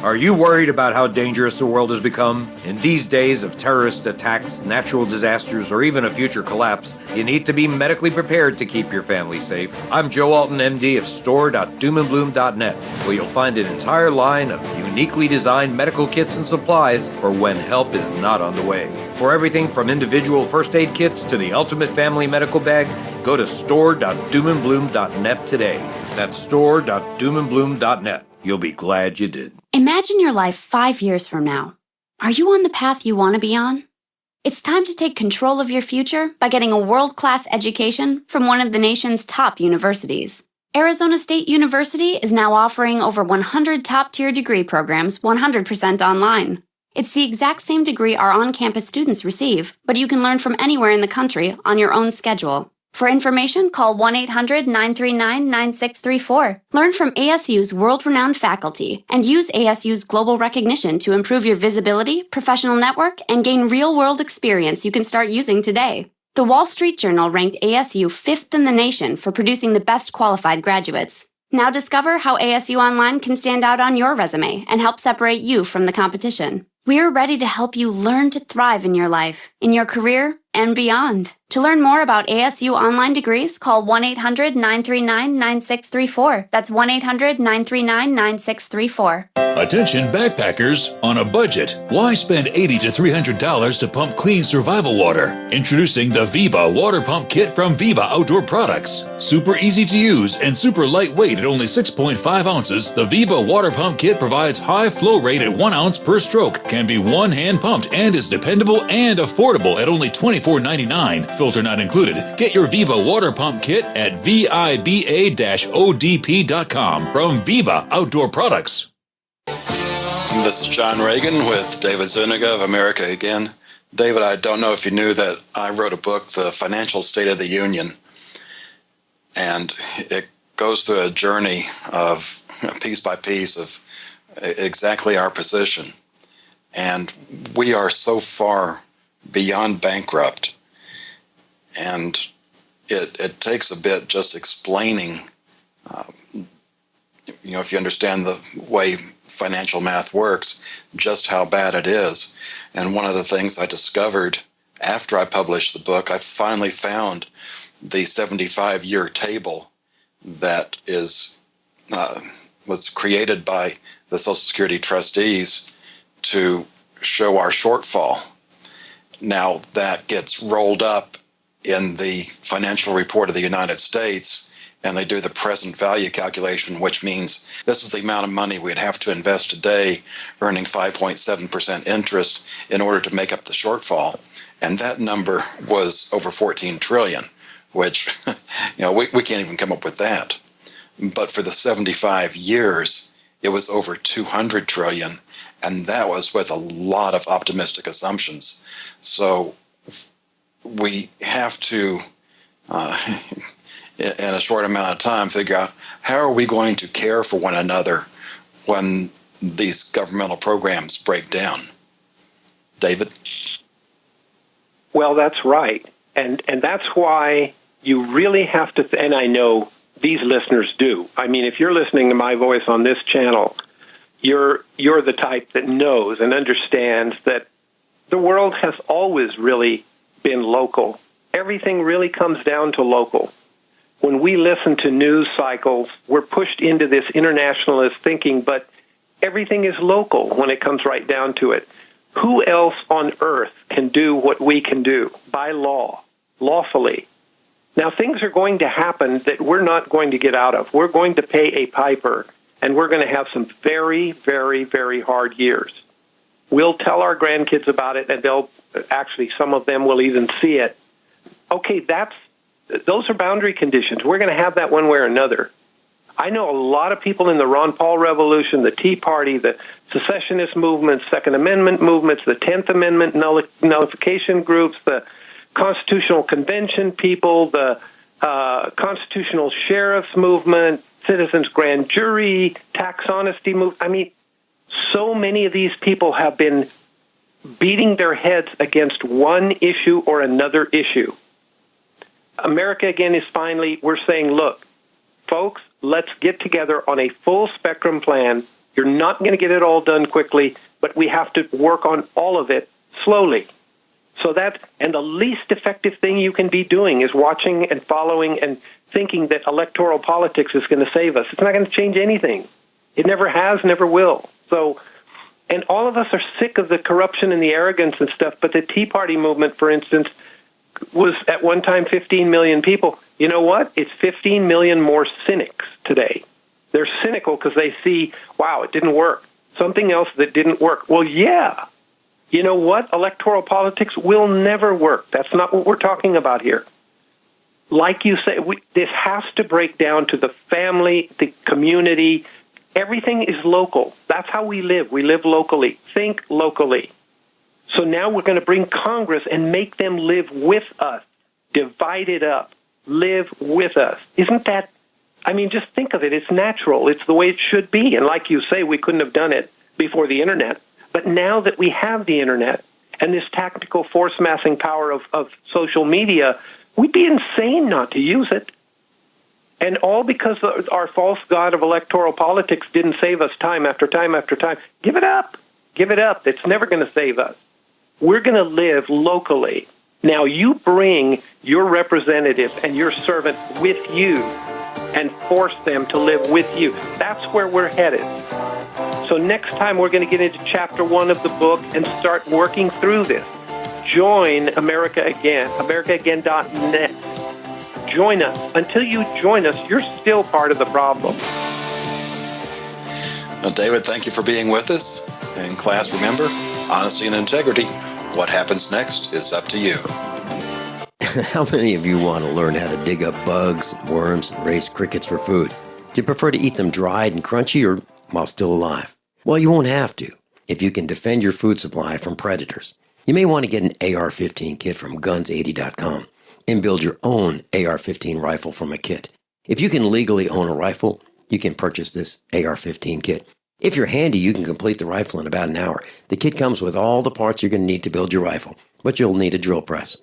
Are you worried about how dangerous the world has become? In these days of terrorist attacks, natural disasters, or even a future collapse, you need to be medically prepared to keep your family safe. I'm Joe Alton, MD of store.doomandbloom.net, where you'll find an entire line of uniquely designed medical kits and supplies for when help is not on the way. For everything from individual first aid kits to the ultimate family medical bag, go to store.doomandbloom.net today. That's store.doomandbloom.net. You'll be glad you did. Imagine your life 5 years from now. Are you on the path you want to be on? It's time to take control of your future by getting a world-class education from one of the nation's top universities. Arizona State University is now offering over 100 top-tier degree programs 100% online. It's the exact same degree our on-campus students receive, but you can learn from anywhere in the country on your own schedule. For information, call 1-800-939-9634. Learn from ASU's world-renowned faculty and use ASU's global recognition to improve your visibility, professional network, and gain real-world experience you can start using today. The Wall Street Journal ranked ASU 5th in the nation for producing the best qualified graduates. Now discover how ASU Online can stand out on your resume and help separate you from the competition. We're ready to help you learn to thrive in your life, in your career, and beyond. To learn more about ASU online degrees, call 1-800-939-9634. That's 1-800-939-9634. Attention backpackers on a budget. Why spend $80 to $300 to pump clean survival water? Introducing the Viva Water Pump Kit from Viva Outdoor Products. Super easy to use and super lightweight at only 6.5 ounces, the Viva Water Pump Kit provides high flow rate at 1 ounce per stroke, can be one-hand pumped, and is dependable and affordable at only $24.99. Filter not included. Get your Viva Water Pump Kit at viba-odp.com from Viva Outdoor Products. This is John Regan with David Zuniga of America Again. David, I don't know if you knew that I wrote a book, The Financial State of the Union, and it goes through a journey of piece by piece of exactly our position. And we are so far beyond bankrupt. And it takes a bit just explaining, if you understand the way financial math works, just how bad it is. And one of the things I discovered after I published the book, I finally found the 75-year table that was created by the Social Security trustees to show our shortfall. Now, that gets rolled up in the financial report of the United States, and they do the present value calculation, which means this is the amount of money we'd have to invest today, earning 5.7% interest in order to make up the shortfall. And that number was over 14 trillion, which, we can't even come up with that. But for the 75 years, it was over 200 trillion, and that was with a lot of optimistic assumptions. So we have to, in a short amount of time, figure out how are we going to care for one another when these governmental programs break down. David? Well, that's right. And that's why you really have to, and I know these listeners do. I mean, if you're listening to my voice on this channel, you're the type that knows and understands that the world has always really been local. Everything really comes down to local. When we listen to news cycles, we're pushed into this internationalist thinking, but everything is local when it comes right down to it. Who else on earth can do what we can do by law, lawfully? Now, things are going to happen that we're not going to get out of. We're going to pay a piper, and we're going to have some very, very, very hard years. We'll tell our grandkids about it, and some of them will even see it. Okay, those are boundary conditions. We're going to have that one way or another. I know a lot of people in the Ron Paul Revolution, the Tea Party, the secessionist movements, Second Amendment movements, the 10th Amendment nullification groups, the Constitutional Convention people, the Constitutional Sheriffs movement, Citizens Grand Jury, tax honesty movement. I mean, so many of these people have been beating their heads against one issue or another issue. America, again, is finally, we're saying, look, folks, let's get together on a full spectrum plan. You're not going to get it all done quickly, but we have to work on all of it slowly. And the least effective thing you can be doing is watching and following and thinking that electoral politics is going to save us. It's not going to change anything. It never has, never will. And all of us are sick of the corruption and the arrogance and stuff, but the Tea Party movement, for instance, was at one time 15 million people. You know what? It's 15 million more cynics today. They're cynical because they see, wow, it didn't work. Something else that didn't work. Well, yeah. You know what? Electoral politics will never work. That's not what we're talking about here. Like you say, this has to break down to the family, the community. Everything is local. That's how we live. We live locally. Think locally. So now we're going to bring Congress and make them live with us. Divide it up. Live with us. Isn't that, just think of it. It's natural. It's the way it should be. And like you say, we couldn't have done it before the Internet. But now that we have the Internet and this tactical force massing power of social media, we'd be insane not to use it. And all because our false god of electoral politics didn't save us time after time after time. Give it up. Give it up. It's never going to save us. We're going to live locally. Now you bring your representative and your servant with you and force them to live with you. That's where we're headed. So next time we're going to get into chapter 1 of the book and start working through this. Join America Again, AmericaAgain.net. Join us. Until you join us, you're still part of the problem. Well, David, thank you for being with us. And class, remember, honesty and integrity. What happens next is up to you. How many of you want to learn how to dig up bugs, worms, and raise crickets for food? Do you prefer to eat them dried and crunchy or while still alive? Well, you won't have to if you can defend your food supply from predators. You may want to get an AR-15 kit from guns80.com and build your own AR-15 rifle from a kit. If you can legally own a rifle, you can purchase this AR-15 kit. If you're handy, you can complete the rifle in about an hour. The kit comes with all the parts you're going to need to build your rifle, but you'll need a drill press.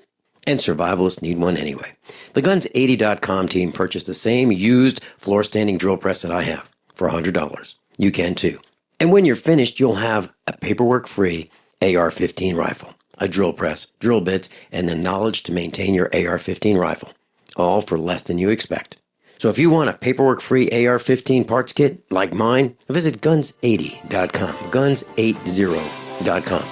And survivalists need one anyway. The Guns80.com team purchased the same used floor-standing drill press that I have for $100. You can too. And when you're finished, you'll have a paperwork-free AR-15 rifle, a drill press, drill bits, and the knowledge to maintain your AR-15 rifle, all for less than you expect. So if you want a paperwork-free AR-15 parts kit like mine, visit Guns80.com, Guns80.com,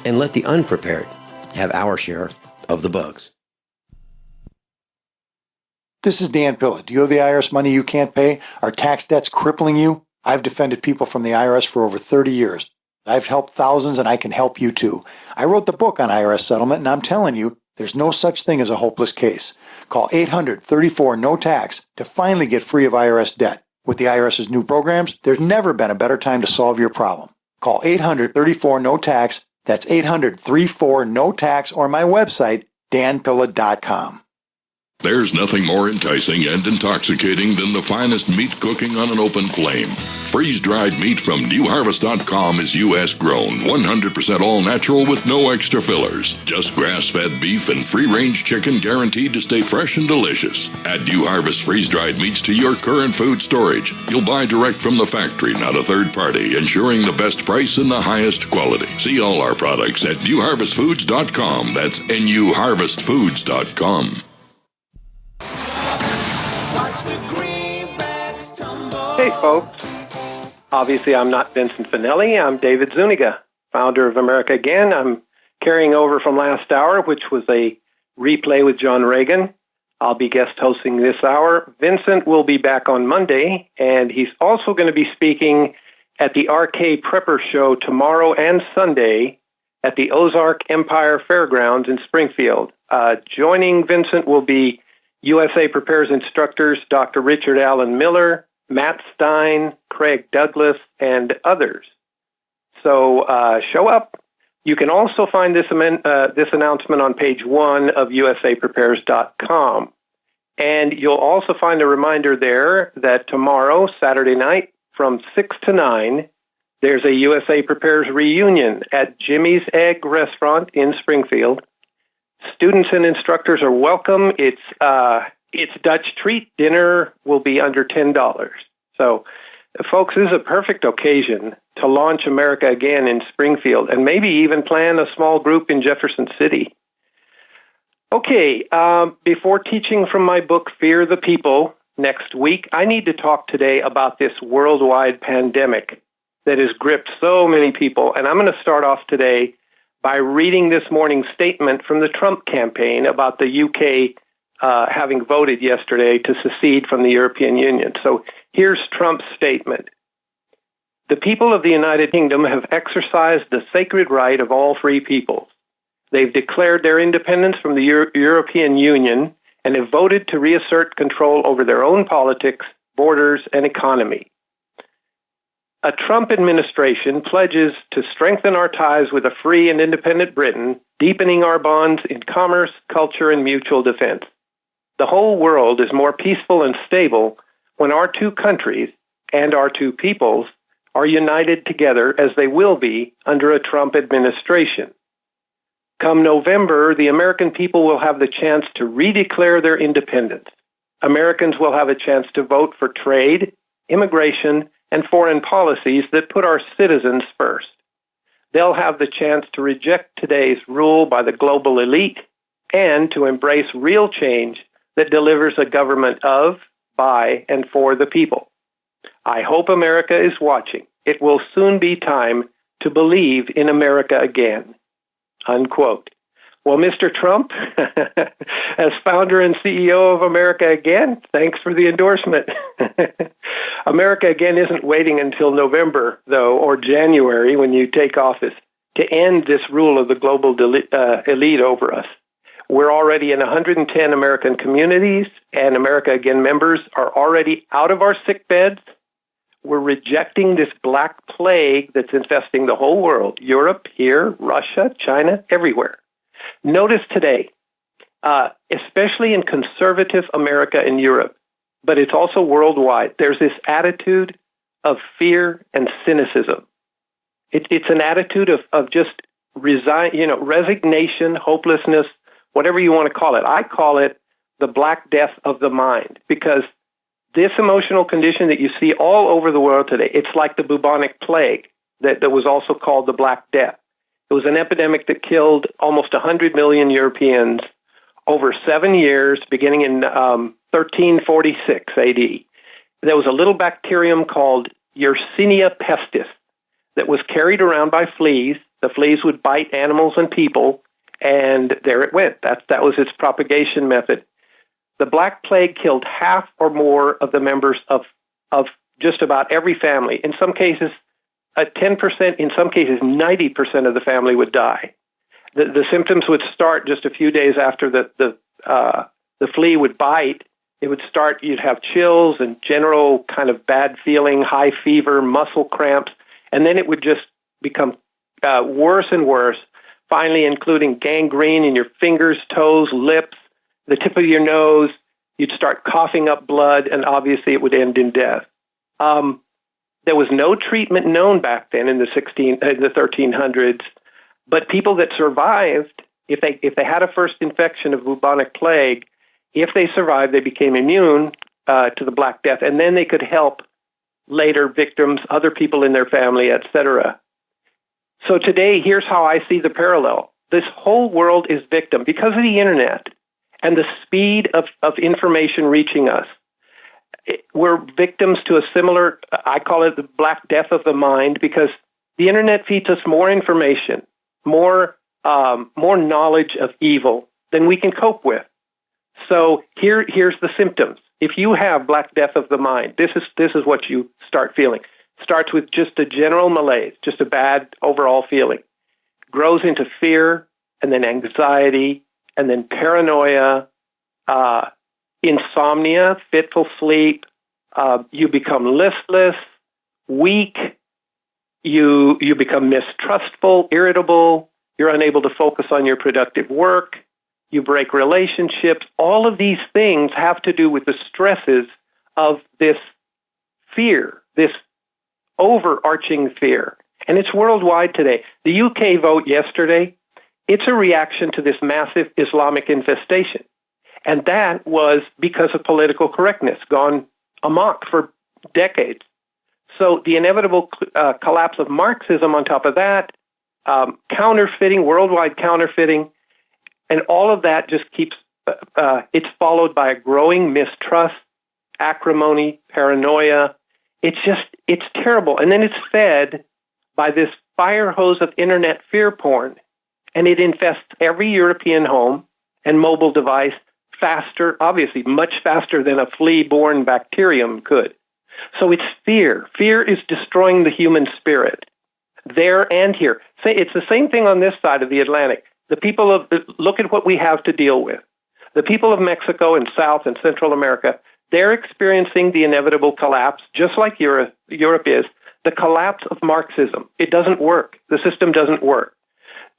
and let the unprepared have our share of the bugs. This is Dan Pilla. Do you owe the IRS money you can't pay? Are tax debts crippling you? I've defended people from the IRS for over 30 years. I've helped thousands, and I can help you too. I wrote the book on IRS settlement, and I'm telling you, there's no such thing as a hopeless case. Call 800-34-NO-TAX to finally get free of IRS debt. With the IRS's new programs, there's never been a better time to solve your problem. Call 800-34-NO-TAX. That's 800-34-NO-TAX, or my website, danpilla.com. There's nothing more enticing and intoxicating than the finest meat cooking on an open flame. Freeze-dried meat from newharvest.com is U.S. grown, 100% all-natural with no extra fillers. Just grass-fed beef and free-range chicken guaranteed to stay fresh and delicious. Add New Harvest freeze-dried meats to your current food storage. You'll buy direct from the factory, not a third party, ensuring the best price and the highest quality. See all our products at newharvestfoods.com. That's newharvestfoods.com. Hey, folks. Obviously, I'm not Vincent Finelli. I'm David Zuniga, founder of America Again. I'm carrying over from last hour, which was a replay with John Regan. I'll be guest hosting this hour. Vincent will be back on Monday, and he's also going to be speaking at the RK Prepper Show tomorrow and Sunday at the Ozark Empire Fairgrounds in Springfield. Joining Vincent will be USA Prepares instructors Dr. Richard Allen Miller, Matt Stein, Craig Douglas, and others. So show up. You can also find this announcement on page 1 of usaprepares.com. And you'll also find a reminder there that tomorrow, Saturday night, from 6 to 9, there's a USA Prepares reunion at Jimmy's Egg Restaurant in Springfield. Students and instructors are welcome. It's Dutch treat. Dinner will be under $10. So, folks, this is a perfect occasion to launch America Again in Springfield and maybe even plan a small group in Jefferson City. Okay, before teaching from my book, Fear the People, next week, I need to talk today about this worldwide pandemic that has gripped so many people. And I'm going to start off today by reading this morning's statement from the Trump campaign about the UK having voted yesterday to secede from the European Union. So here's Trump's statement. The people of the United Kingdom have exercised the sacred right of all free peoples. They've declared their independence from the European Union and have voted to reassert control over their own politics, borders, and economy. A Trump administration pledges to strengthen our ties with a free and independent Britain, deepening our bonds in commerce, culture, and mutual defense. The whole world is more peaceful and stable when our two countries and our two peoples are united together as they will be under a Trump administration. Come November, the American people will have the chance to redeclare their independence. Americans will have a chance to vote for trade, immigration, and foreign policies that put our citizens first. They'll have the chance to reject today's rule by the global elite and to embrace real change that delivers a government of, by, and for the people. I hope America is watching. It will soon be time to believe in America again. Unquote. Well, Mr. Trump, as founder and CEO of America Again, thanks for the endorsement. America Again isn't waiting until November, though, or January when you take office to end this rule of the global elite over us. We're already in 110 American communities, and America Again members are already out of our sick beds. We're rejecting this black plague that's infesting the whole world, Europe, here, Russia, China, everywhere. Notice today, especially in conservative America and Europe, but it's also worldwide, there's this attitude of fear and cynicism. It's an attitude of just resignation, hopelessness, whatever you want to call it. I call it the Black Death of the mind, because this emotional condition that you see all over the world today, it's like the bubonic plague that was also called the Black Death. It was an epidemic that killed almost 100 million Europeans over 7 years, beginning in 1346 AD. There was a little bacterium called Yersinia pestis that was carried around by fleas. The fleas would bite animals and people, and there it went. That was its propagation method. The Black Plague killed half or more of the members of just about every family. In some cases, 10%, in some cases, 90% of the family would die. The symptoms would start just a few days after the flea would bite. It would start, you'd have chills and general kind of bad feeling, high fever, muscle cramps, and then it would just become worse and worse, finally including gangrene in your fingers, toes, lips, the tip of your nose. You'd start coughing up blood, and obviously it would end in death. There was no treatment known back then in the 1300s, but people that survived, if they had a first infection of bubonic plague, if they survived, they became immune to the Black Death, and then they could help later victims, other people in their family, etc. So today, here's how I see the parallel. This whole world is victim because of the internet and the speed of information reaching us. We're victims to a similar, I call it the Black Death of the mind, because the internet feeds us more information, more knowledge of evil than we can cope with. So here's the symptoms. If you have Black Death of the mind, this is what you start feeling. Starts with just a general malaise, just a bad overall feeling. Grows into fear, and then anxiety, and then paranoia, insomnia, fitful sleep. You become listless, weak. You become mistrustful, irritable. You're unable to focus on your productive work. You break relationships. All of these things have to do with the stresses of this fear, this overarching fear. And it's worldwide today. The UK vote yesterday, it's a reaction to this massive Islamic infestation. And that was because of political correctness, gone amok for decades. So the inevitable collapse of Marxism on top of that, counterfeiting, worldwide counterfeiting, and all of that just keeps, it's followed by a growing mistrust, acrimony, paranoia. It's terrible. And then it's fed by this fire hose of internet fear porn. And it infests every European home and mobile device faster, obviously much faster than a flea-borne bacterium could. So it's fear. Fear is destroying the human spirit there and here. It's the same thing on this side of the Atlantic. Look at what we have to deal with. The people of Mexico and South and Central America, they're experiencing the inevitable collapse, just like Europe is, the collapse of Marxism. It doesn't work. The system doesn't work.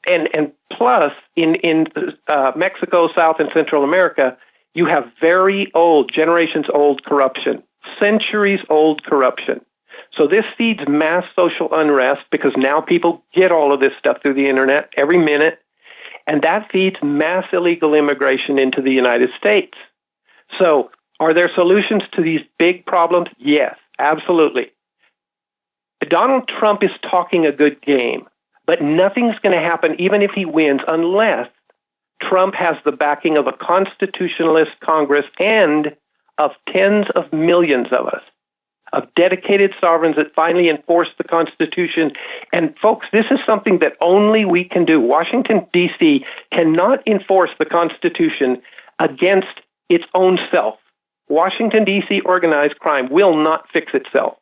And plus, in Mexico, South and Central America, you have very old, generations-old corruption, centuries-old corruption. So this feeds mass social unrest because now people get all of this stuff through the internet every minute, and that feeds mass illegal immigration into the United States. So are there solutions to these big problems? Yes, absolutely. Donald Trump is talking a good game, but nothing's going to happen even if he wins unless Trump has the backing of a constitutionalist Congress and of tens of millions of us, of dedicated sovereigns that finally enforce the Constitution. And folks, this is something that only we can do. Washington, D.C. cannot enforce the Constitution against its own self. Washington, D.C. organized crime will not fix itself.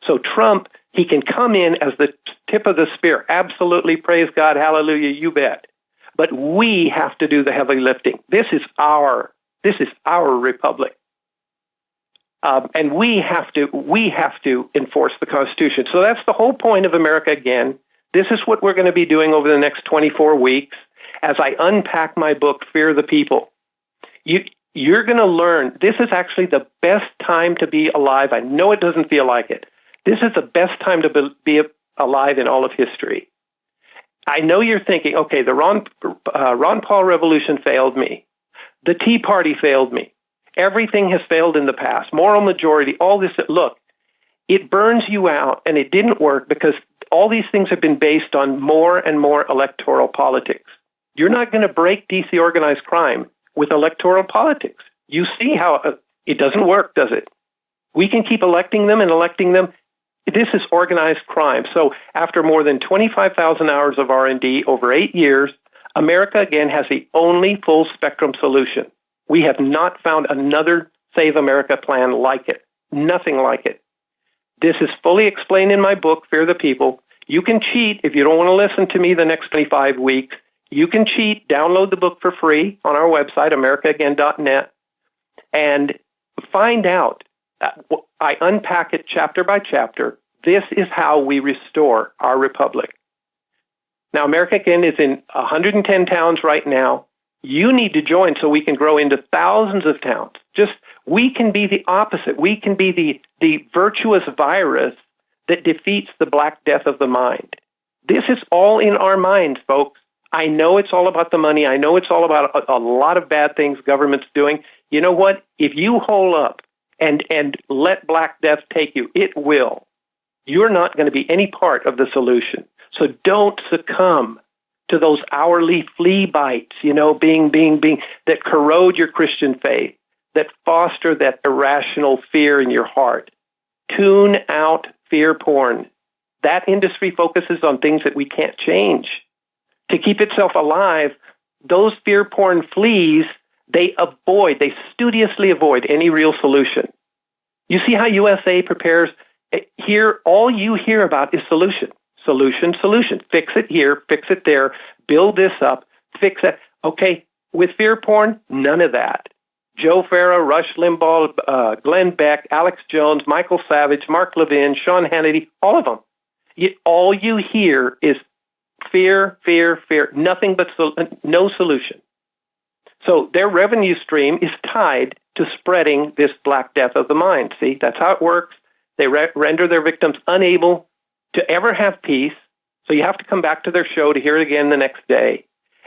So Trump, he can come in as the tip of the spear. Absolutely, praise God, hallelujah, you bet. But we have to do the heavy lifting. This is our republic. And we have to enforce the Constitution. So that's the whole point of America again. This is what we're going to be doing over the next 24 weeks as I unpack my book, Fear the People. You're going to learn, this is actually the best time to be alive. I know it doesn't feel like it. This is the best time to be alive in all of history. I know you're thinking, okay, the Ron Paul revolution failed me. The Tea Party failed me. Everything has failed in the past. Moral majority, all this. Look, it burns you out, and it didn't work because all these things have been based on more and more electoral politics. You're not going to break DC organized crime with electoral politics. You see how it doesn't work, does it? We can keep electing them and electing them. This is organized crime. So after more than 25,000 hours of R&D over 8 years, America, again, has the only full-spectrum solution. We have not found another Save America plan like it. Nothing like it. This is fully explained in my book, Fear the People. You can cheat if you don't want to listen to me the next 25 weeks. You can cheat. Download the book for free on our website, americaagain.net, and find out. I unpack it chapter by chapter. This is how we restore our republic. Now, America Again is in 110 towns right now. You need to join so we can grow into thousands of towns. We can be the opposite. We can be the virtuous virus that defeats the Black Death of the mind. This is all in our minds, folks. I know it's all about the money. I know it's all about a lot of bad things government's doing. You know what? If you hole up and let Black Death take you, it will. You're not going to be any part of the solution. So don't succumb to those hourly flea bites, that corrode your Christian faith, that foster that irrational fear in your heart. Tune out fear porn. That industry focuses on things that we can't change. To keep itself alive, those fear porn fleas, they studiously avoid any real solution. You see how USA prepares? Here, all you hear about is solution. Solution. Fix it here, fix it there, build this up, fix it. Okay, with fear porn, none of that. Joe Farah, Rush Limbaugh, Glenn Beck, Alex Jones, Michael Savage, Mark Levin, Sean Hannity, all of them. All you hear is fear, nothing but no solution. So their revenue stream is tied to spreading this Black Death of the mind. See, that's how it works. They render their victims unable to ever have peace, so you have to come back to their show to hear it again the next day.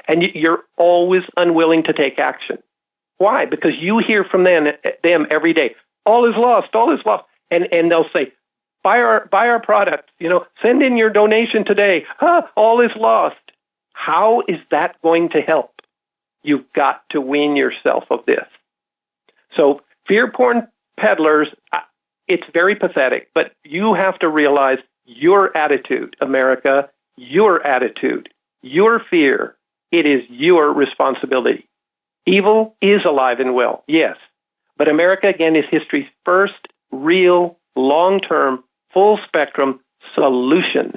And you're always unwilling to take action. Why? Because you hear from them every day, all is lost. And they'll say, buy our product, send in your donation today. All is lost. How is that going to help? You've got to wean yourself of this. So fear porn peddlers, it's very pathetic, but you have to realize your attitude, America, your attitude, your fear, it is your responsibility. Evil is alive and well, yes, but America Again is history's first real, long-term, full-spectrum solution.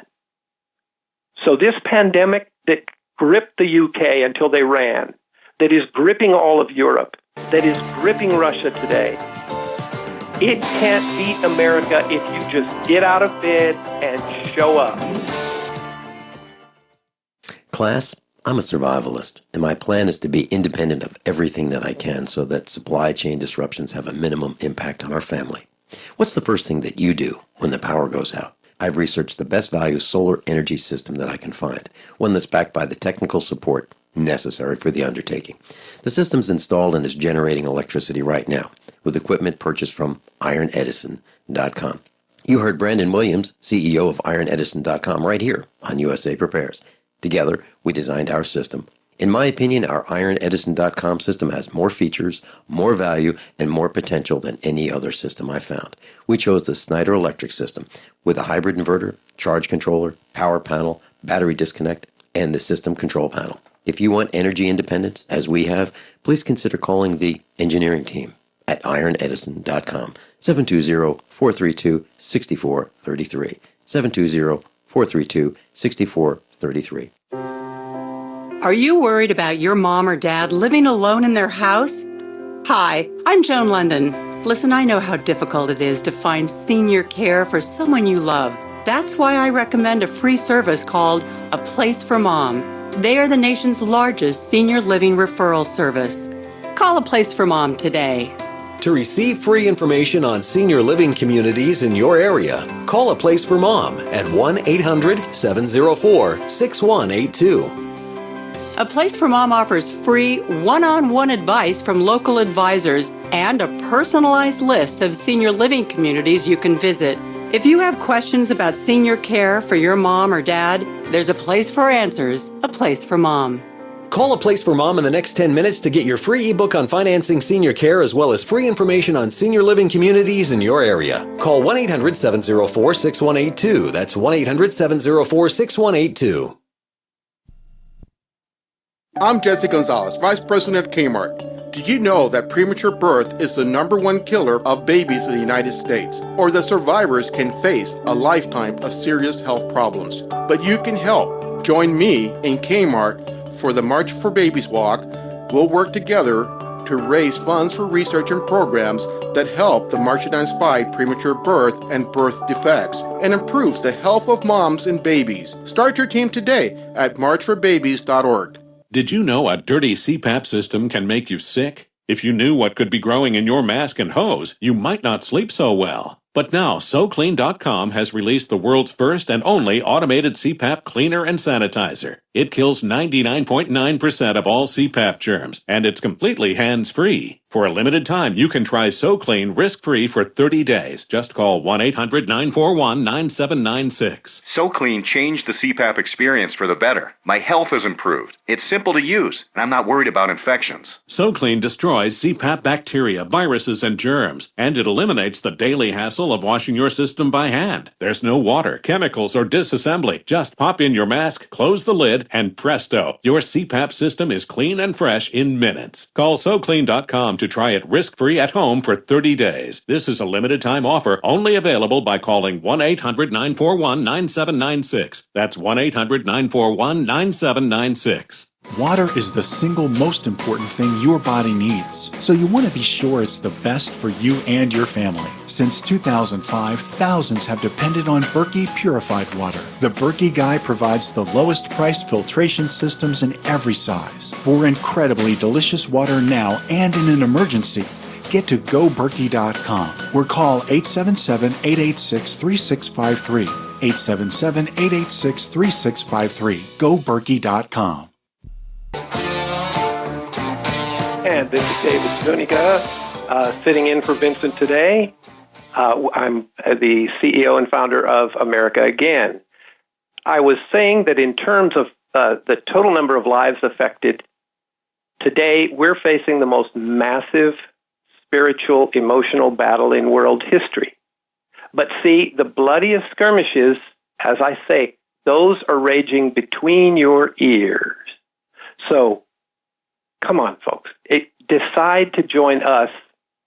So this pandemic that gripped the UK until they ran, that is gripping all of Europe, that is gripping Russia today, it can't beat America if you just get out of bed and show up. Class, I'm a survivalist, and my plan is to be independent of everything that I can so that supply chain disruptions have a minimum impact on our family. What's the first thing that you do when the power goes out? I've researched the best value solar energy system that I can find, one that's backed by the technical support necessary for the undertaking. The system's installed and is generating electricity right now with equipment purchased from ironedison.com. You heard Brandon Williams, CEO of ironedison.com, right here on USA Prepares. Together, we designed our system. In my opinion, our ironedison.com system has more features, more value, and more potential than any other system I found. We chose the Snyder Electric system with a hybrid inverter, charge controller, power panel, battery disconnect, and the system control panel. If you want energy independence, as we have, please consider calling the engineering team at ironedison.com, 720-432-6433, 720-432-6433. Are you worried about your mom or dad living alone in their house? Hi, I'm Joan London. Listen, I know how difficult it is to find senior care for someone you love. That's why I recommend a free service called A Place for Mom. They are the nation's largest senior living referral service. Call A Place for Mom today. To receive free information on senior living communities in your area, call A Place for Mom at 1-800-704-6182. A Place for Mom offers free one-on-one advice from local advisors and a personalized list of senior living communities you can visit. If you have questions about senior care for your mom or dad, there's a place for answers, A Place for Mom. Call A Place for Mom in the next 10 minutes to get your free ebook on financing senior care as well as free information on senior living communities in your area. Call 1-800-704-6182. That's 1-800-704-6182. I'm Jesse Gonzalez, Vice President at Kmart. Did you know that premature birth is the #1 killer of babies in the United States, or that survivors can face a lifetime of serious health problems? But you can help. Join me in Kmart for the March for Babies Walk. We'll work together to raise funds for research and programs that help the marginalized fight premature birth and birth defects and improve the health of moms and babies. Start your team today at marchforbabies.org. Did you know a dirty CPAP system can make you sick? If you knew what could be growing in your mask and hose, you might not sleep so well. But now, SoClean.com has released the world's first and only automated CPAP cleaner and sanitizer. It kills 99.9% of all CPAP germs, and it's completely hands-free. For a limited time, you can try SoClean risk-free for 30 days. Just call 1-800-941-9796. SoClean changed the CPAP experience for the better. My health has improved. It's simple to use, and I'm not worried about infections. SoClean destroys CPAP bacteria, viruses, and germs, and it eliminates the daily hassle of washing your system by hand. There's no water, chemicals, or disassembly. Just pop in your mask, close the lid, and presto, your CPAP system is clean and fresh in minutes. Call SoClean.com to try it risk-free at home for 30 days. This is a limited-time offer only available by calling 1-800-941-9796. That's 1-800-941-9796. Water is the single most important thing your body needs, so you want to be sure it's the best for you and your family. Since 2005, thousands have depended on Berkey purified water. The Berkey Guy provides the lowest priced filtration systems in every size. For incredibly delicious water now and in an emergency, get to GoBerkey.com or call 877-886-3653. 877-886-3653. GoBerkey.com. And this is David Zuniga, sitting in for Vincent today. I'm the CEO and founder of America Again. I was saying that in terms of the total number of lives affected, today we're facing the most massive spiritual, emotional battle in world history. But see, the bloodiest skirmishes, as I say, those are raging between your ears. So, come on, folks. Decide to join us.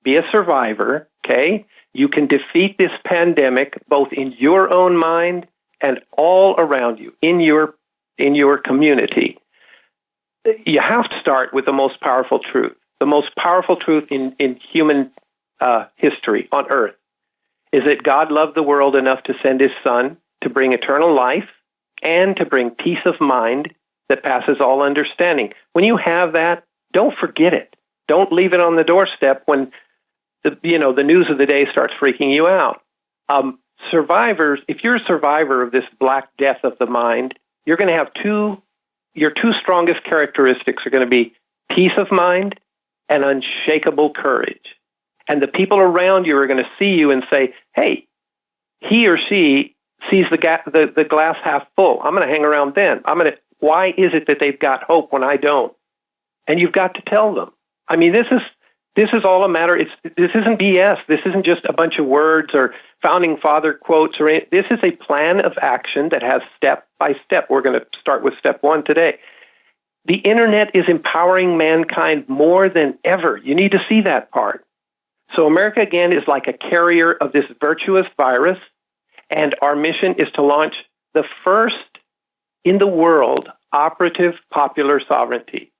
Be a survivor, okay? You can defeat this pandemic both in your own mind and all around you, in your community. You have to start with the most powerful truth. The most powerful truth in human history on earth is that God loved the world enough to send his Son to bring eternal life and to bring peace of mind that passes all understanding. When you have that, don't forget it. Don't leave it on the doorstep when the news of the day starts freaking you out. Survivors, if you're a survivor of this black death of the mind, you're going to have your two strongest characteristics are going to be peace of mind and unshakable courage. And the people around you are going to see you and say, hey, he or she sees the glass half full. I'm going to hang around then. Why is it that they've got hope when I don't? And you've got to tell them. I mean, this is all a matter. This isn't BS. This isn't just a bunch of words or founding father quotes or anything. This is a plan of action that has step by step. We're going to start with step 1 today. The internet is empowering mankind more than ever. You need to see that part. So America Again is like a carrier of this virtuous virus, and our mission is to launch the first in the world operative popular sovereignty.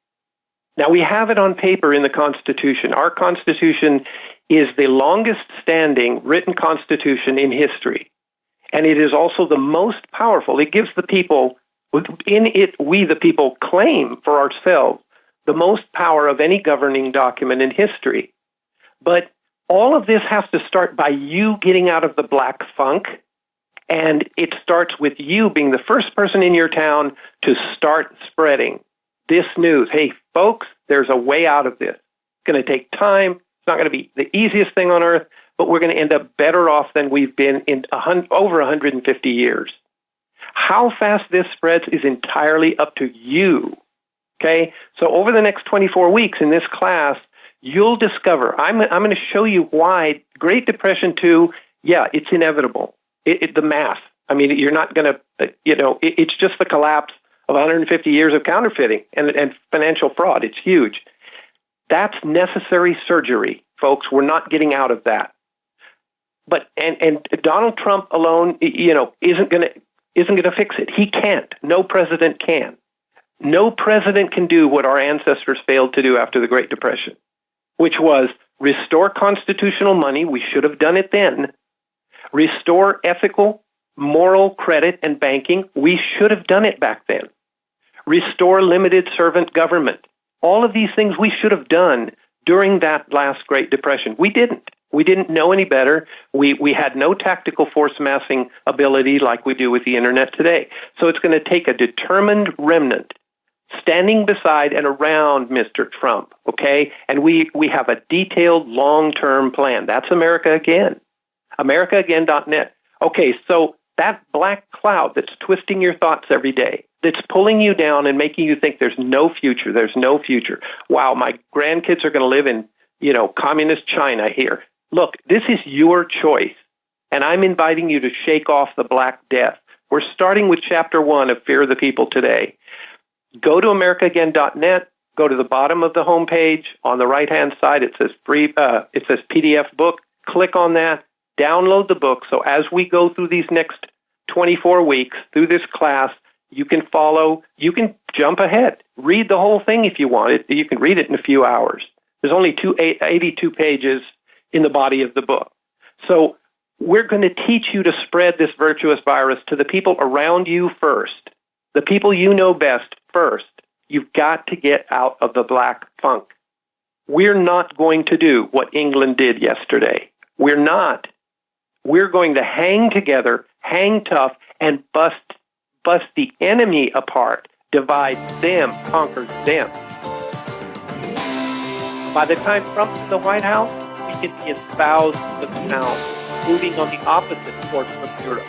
Now, we have it on paper in the Constitution. Our Constitution is the longest-standing written Constitution in history, and it is also the most powerful. It gives the people, in it, we the people claim for ourselves the most power of any governing document in history. But All of this has to start by you getting out of the black funk, and it starts with you being the first person in your town to start spreading this news. Hey, folks, there's a way out of this. It's going to take time. It's not going to be the easiest thing on earth, but we're going to end up better off than we've been in over 150 years. How fast this spreads is entirely up to you. Okay? So over the next 24 weeks in this class, you'll discover, I'm going to show you why Great Depression 2, yeah, it's inevitable. The math. I mean, you're not going to, it's just the collapse of 150 years of counterfeiting and financial fraud. It's huge. That's necessary surgery, folks. We're not getting out of that. But and Donald Trump alone, isn't going to fix it. He can't. No president can. No president can do what our ancestors failed to do after the Great Depression, which was restore constitutional money. We should have done it then. Restore ethical, moral credit and banking. We should have done it back then. Restore limited servant government. All of these things we should have done during that last Great Depression. We didn't. We didn't know any better. We had no tactical force massing ability like we do with the internet today. So it's going to take a determined remnant standing beside and around Mr. Trump, okay? And we have a detailed long-term plan. That's America Again. AmericaAgain.net. Okay, so that black cloud that's twisting your thoughts every day, that's pulling you down and making you think there's no future. Wow, my grandkids are going to live in, communist China here. Look, this is your choice, and I'm inviting you to shake off the Black Death. We're starting with Chapter 1 of Fear of the People today. Go to AmericaAgain.net. Go to the bottom of the homepage. On the right-hand side, it says it says PDF book. Click on that. Download the book. So as we go through these next 24 weeks, through this class, you can follow. You can jump ahead. Read the whole thing if you want it. You can read it in a few hours. There's only 82 pages in the body of the book. So we're going to teach you to spread this virtuous virus to the people around you first, the people you know best first. You've got to get out of the black funk. We're not going to do what England did yesterday. We're not. We're going to hang together, hang tough, and bust the enemy apart, divide them, conquer them. By the time Trump's in the White House, we can be in thousands of pounds, moving on the opposite course from Europe,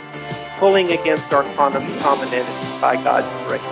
pulling against our common enemy by God's grace.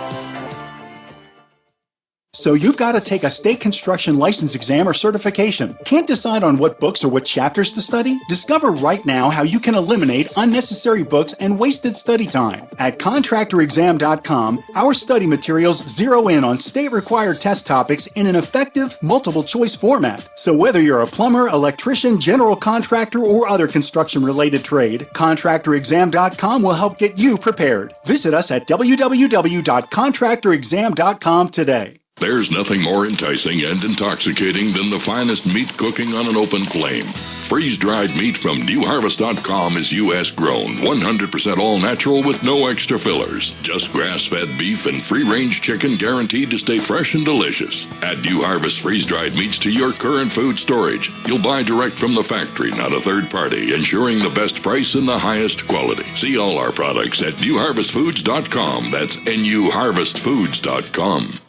So you've got to take a state construction license exam or certification. Can't decide on what books or what chapters to study? Discover right now how you can eliminate unnecessary books and wasted study time. At contractorexam.com, our study materials zero in on state-required test topics in an effective, multiple-choice format. So whether you're a plumber, electrician, general contractor, or other construction-related trade, contractorexam.com will help get you prepared. Visit us at www.contractorexam.com today. There's nothing more enticing and intoxicating than the finest meat cooking on an open flame. Freeze-dried meat from newharvest.com is U.S. grown, 100% all natural with no extra fillers. Just grass-fed beef and free-range chicken guaranteed to stay fresh and delicious. Add New Harvest freeze-dried meats to your current food storage. You'll buy direct from the factory, not a third party, ensuring the best price and the highest quality. See all our products at newharvestfoods.com. That's newharvestfoods.com.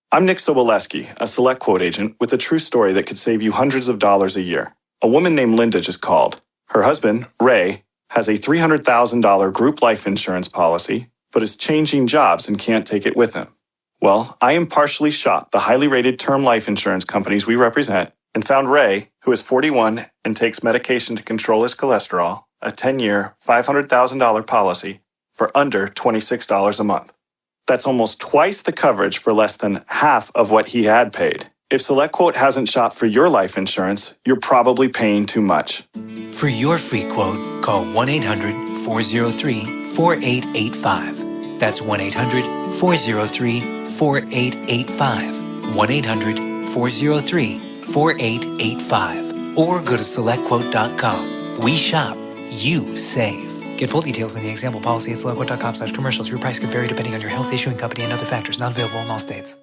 I'm Nick Soboleski, a Select Quote agent with a true story that could save you hundreds of dollars a year. A woman named Linda just called. Her husband, Ray, has a $300,000 group life insurance policy, but is changing jobs and can't take it with him. Well, I impartially shopped the highly rated term life insurance companies we represent and found Ray, who is 41 and takes medication to control his cholesterol, a 10-year, $500,000 policy for under $26 a month. That's almost twice the coverage for less than half of what he had paid. If SelectQuote hasn't shopped for your life insurance, you're probably paying too much. For your free quote, call 1-800-403-4885. That's 1-800-403-4885. 1-800-403-4885. Or go to SelectQuote.com. We shop, you save. Get full details in the example policy at SelectQuote.com/commercials. Your price could vary depending on your health, issuing company, and other factors. Not available in all states.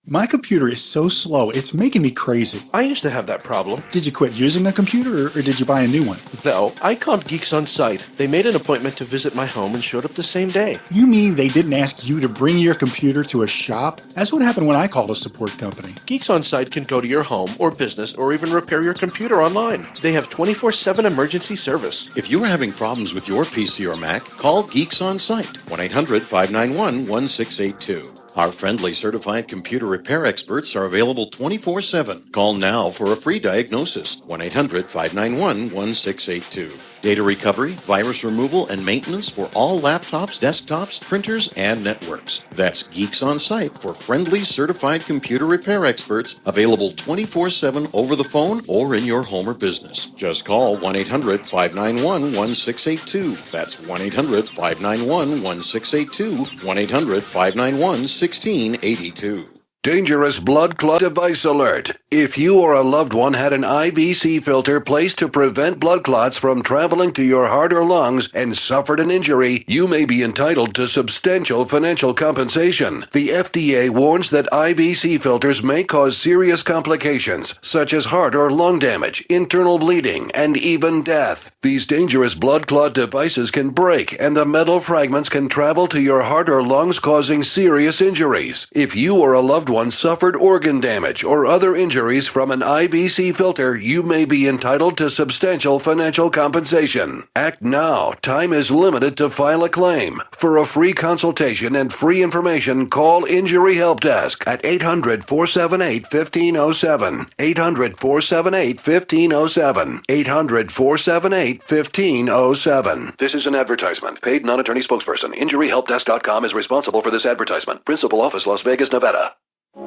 My computer is so slow, it's making me crazy. I used to have that problem. Did you quit using a computer or did you buy a new one? No, I called Geeks on Site. They made an appointment to visit my home and showed up the same day. You mean they didn't ask you to bring your computer to a shop? That's what happened when I called a support company. Geeks on Site can go to your home or business or even repair your computer online. They have 24/7 emergency service. If you are having problems with your PC or Mac, call Geeks on Site, 1-800-591-1682. Our friendly certified computer repair experts are available 24/7. Call now for a free diagnosis, 1-800-591-1682. Data recovery, virus removal, and maintenance for all laptops, desktops, printers, and networks. That's Geeks on Site for friendly certified computer repair experts, available 24/7 over the phone or in your home or business. Just call 1-800-591-1682. That's 1-800-591-1682, 1-800-591-1682. 1682. Dangerous blood clot device alert. If you or a loved one had an IVC filter placed to prevent blood clots from traveling to your heart or lungs and suffered an injury, you may be entitled to substantial financial compensation. The FDA warns that IVC filters may cause serious complications, such as heart or lung damage, internal bleeding, and even death. These dangerous blood clot devices can break, and the metal fragments can travel to your heart or lungs, causing serious injuries. If you or a loved one suffered organ damage or other injuries from an IVC filter, you may be entitled to substantial financial compensation. Act now. Time is limited to file a claim. For a free consultation and free information, call Injury Help Desk at 800-478-1507. 800-478-1507. 800-478-1507. This is an advertisement. Paid non-attorney spokesperson. InjuryHelpDesk.com is responsible for this advertisement. Principal office, Las Vegas, Nevada.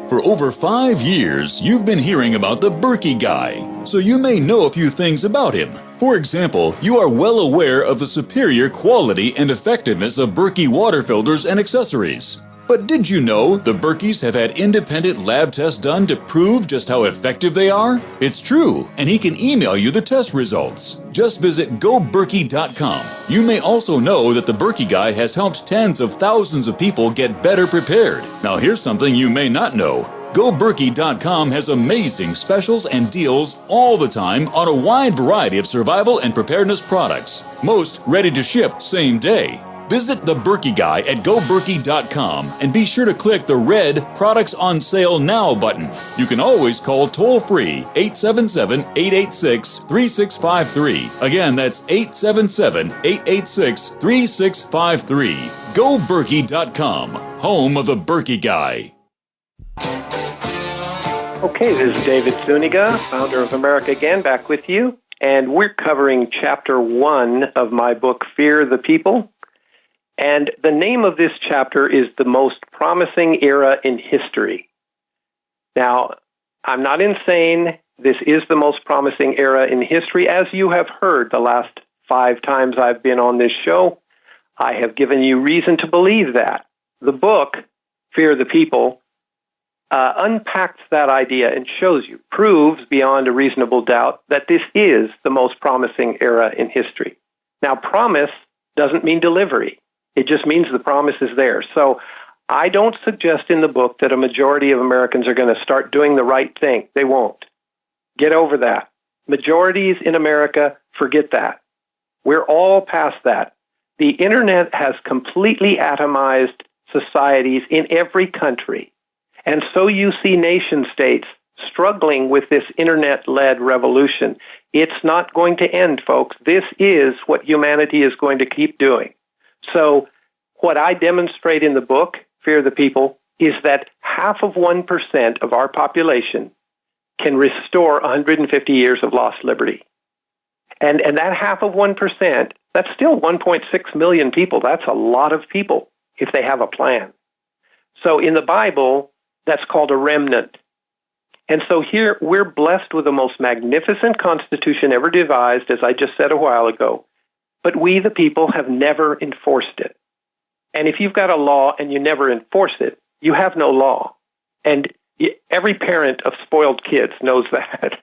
For over 5 years, you've been hearing about the Berkey guy, so you may know a few things about him. For example, you are well aware of the superior quality and effectiveness of Berkey water filters and accessories. But did you know the Berkeys have had independent lab tests done to prove just how effective they are? It's true, and he can email you the test results. Just visit goberkey.com. You may also know that the Berkey guy has helped tens of thousands of people get better prepared. Now here's something you may not know. GoBerkey.com has amazing specials and deals all the time on a wide variety of survival and preparedness products, most ready to ship same day. Visit the Berkey Guy at GoBerkey.com and be sure to click the red Products on Sale Now button. You can always call toll-free 877-886-3653. Again, that's 877-886-3653. GoBerkey.com, home of the Berkey Guy. Okay, this is David Zuniga, founder of America Again, back with you. And we're covering Chapter 1 of my book, Fear the People. And the name of this chapter is The Most Promising Era in History. Now, I'm not insane. This is the most promising era in history. As you have heard the last 5 times I've been on this show, I have given you reason to believe that. The book, Fear the People, unpacks that idea and shows you, proves beyond a reasonable doubt that this is the most promising era in history. Now, promise doesn't mean delivery. It just means the promise is there. So I don't suggest in the book that a majority of Americans are going to start doing the right thing. They won't. Get over that. Majorities in America, forget that. We're all past that. The internet has completely atomized societies in every country. And so you see nation states struggling with this internet-led revolution. It's not going to end, folks. This is what humanity is going to keep doing. So what I demonstrate in the book, Fear the People, is that 0.5% of our population can restore 150 years of lost liberty. And that 0.5%, that's still 1.6 million people. That's a lot of people if they have a plan. So in the Bible, that's called a remnant. And so here we're blessed with the most magnificent constitution ever devised, as I just said a while ago. But we, the people, have never enforced it. And if you've got a law and you never enforce it, you have no law. And every parent of spoiled kids knows that.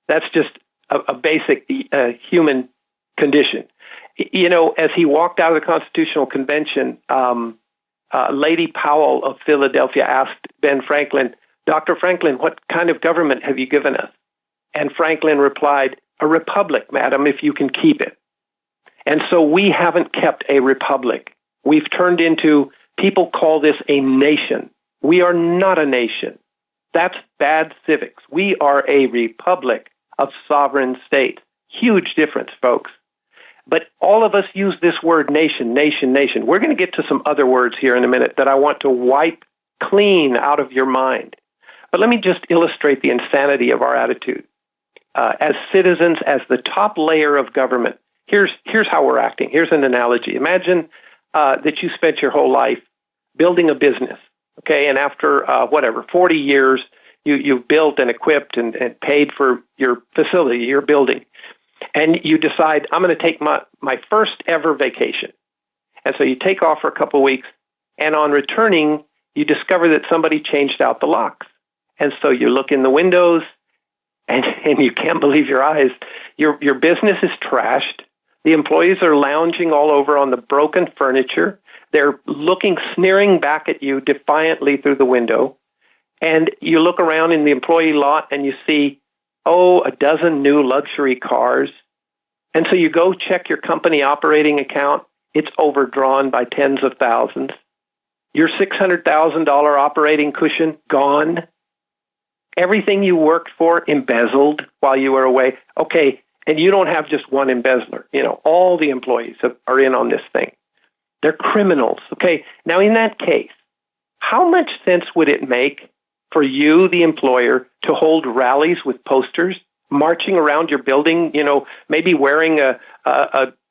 That's just a basic human condition. You know, as he walked out of the Constitutional Convention, Lady Powell of Philadelphia asked Ben Franklin, Dr. Franklin, what kind of government have you given us? And Franklin replied, a republic, madam, if you can keep it. And so we haven't kept a republic. We've turned into, people call this a nation. We are not a nation. That's bad civics. We are a republic of sovereign states. Huge difference, folks. But all of us use this word nation, nation, nation. We're going to get to some other words here in a minute that I want to wipe clean out of your mind. But let me just illustrate the insanity of our attitude. As citizens, as the top layer of government, here's how we're acting. Here's an analogy. Imagine that you spent your whole life building a business, okay? And after, 40 years, you've built and equipped and paid for your facility, your building. And you decide, I'm going to take my first ever vacation. And so you take off for a couple of weeks, and on returning, you discover that somebody changed out the locks. And so you look in the windows, and you can't believe your eyes. Your business is trashed. The employees are lounging all over on the broken furniture. They're looking, sneering back at you defiantly through the window. And you look around in the employee lot, and you see, a dozen new luxury cars. And so you go check your company operating account. It's overdrawn by tens of thousands. Your $600,000 operating cushion, gone. Everything you worked for, embezzled while you were away. Okay, and you don't have just one embezzler. All the employees are in on this thing. They're criminals. Okay, now in that case, how much sense would it make for you, the employer, to hold rallies with posters, marching around your building, maybe wearing an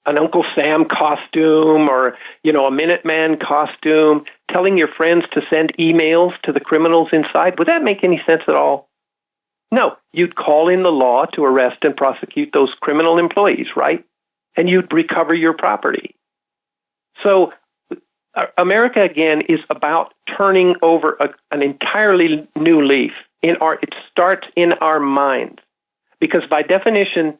Uncle Sam costume or, a Minuteman costume, telling your friends to send emails to the criminals inside? Would that make any sense at all? No. You'd call in the law to arrest and prosecute those criminal employees, right? And you'd recover your property. So America, again, is about turning over an entirely new leaf. It starts in our minds. Because by definition,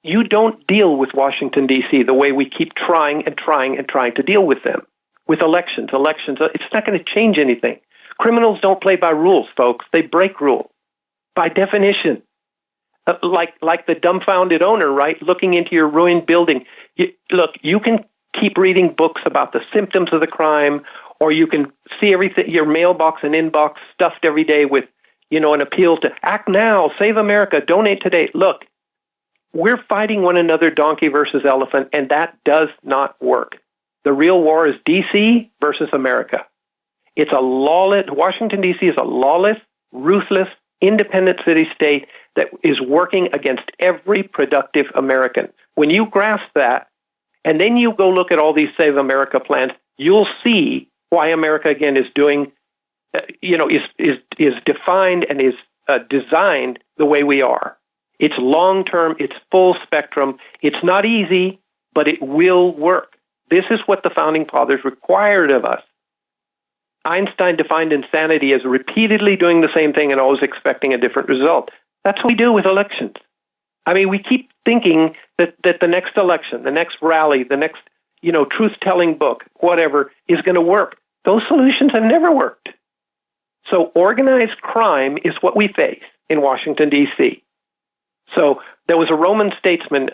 you don't deal with Washington, D.C. the way we keep trying to deal with them. With elections, it's not going to change anything. Criminals don't play by rules, folks. They break rules. By definition. Like the dumbfounded owner, right? Looking into your ruined building. You can keep reading books about the symptoms of the crime, or you can see everything, your mailbox and inbox stuffed every day with, an appeal to act now, save America, donate today. Look, we're fighting one another, donkey versus elephant, and that does not work. The real war is D.C. versus America. Washington, D.C. is a lawless, ruthless, independent city-state that is working against every productive American. When you grasp that, and then you go look at all these Save America plans, you'll see why America, again, is doing, is defined and is designed the way we are. It's long-term, it's full spectrum. It's not easy, but it will work. This is what the Founding Fathers required of us. Einstein defined insanity as repeatedly doing the same thing and always expecting a different result. That's what we do with elections. I mean, we keep thinking that the next election, the next rally, the next, truth-telling book, whatever, is going to work. Those solutions have never worked. So organized crime is what we face in Washington, D.C. So there was a Roman statesman,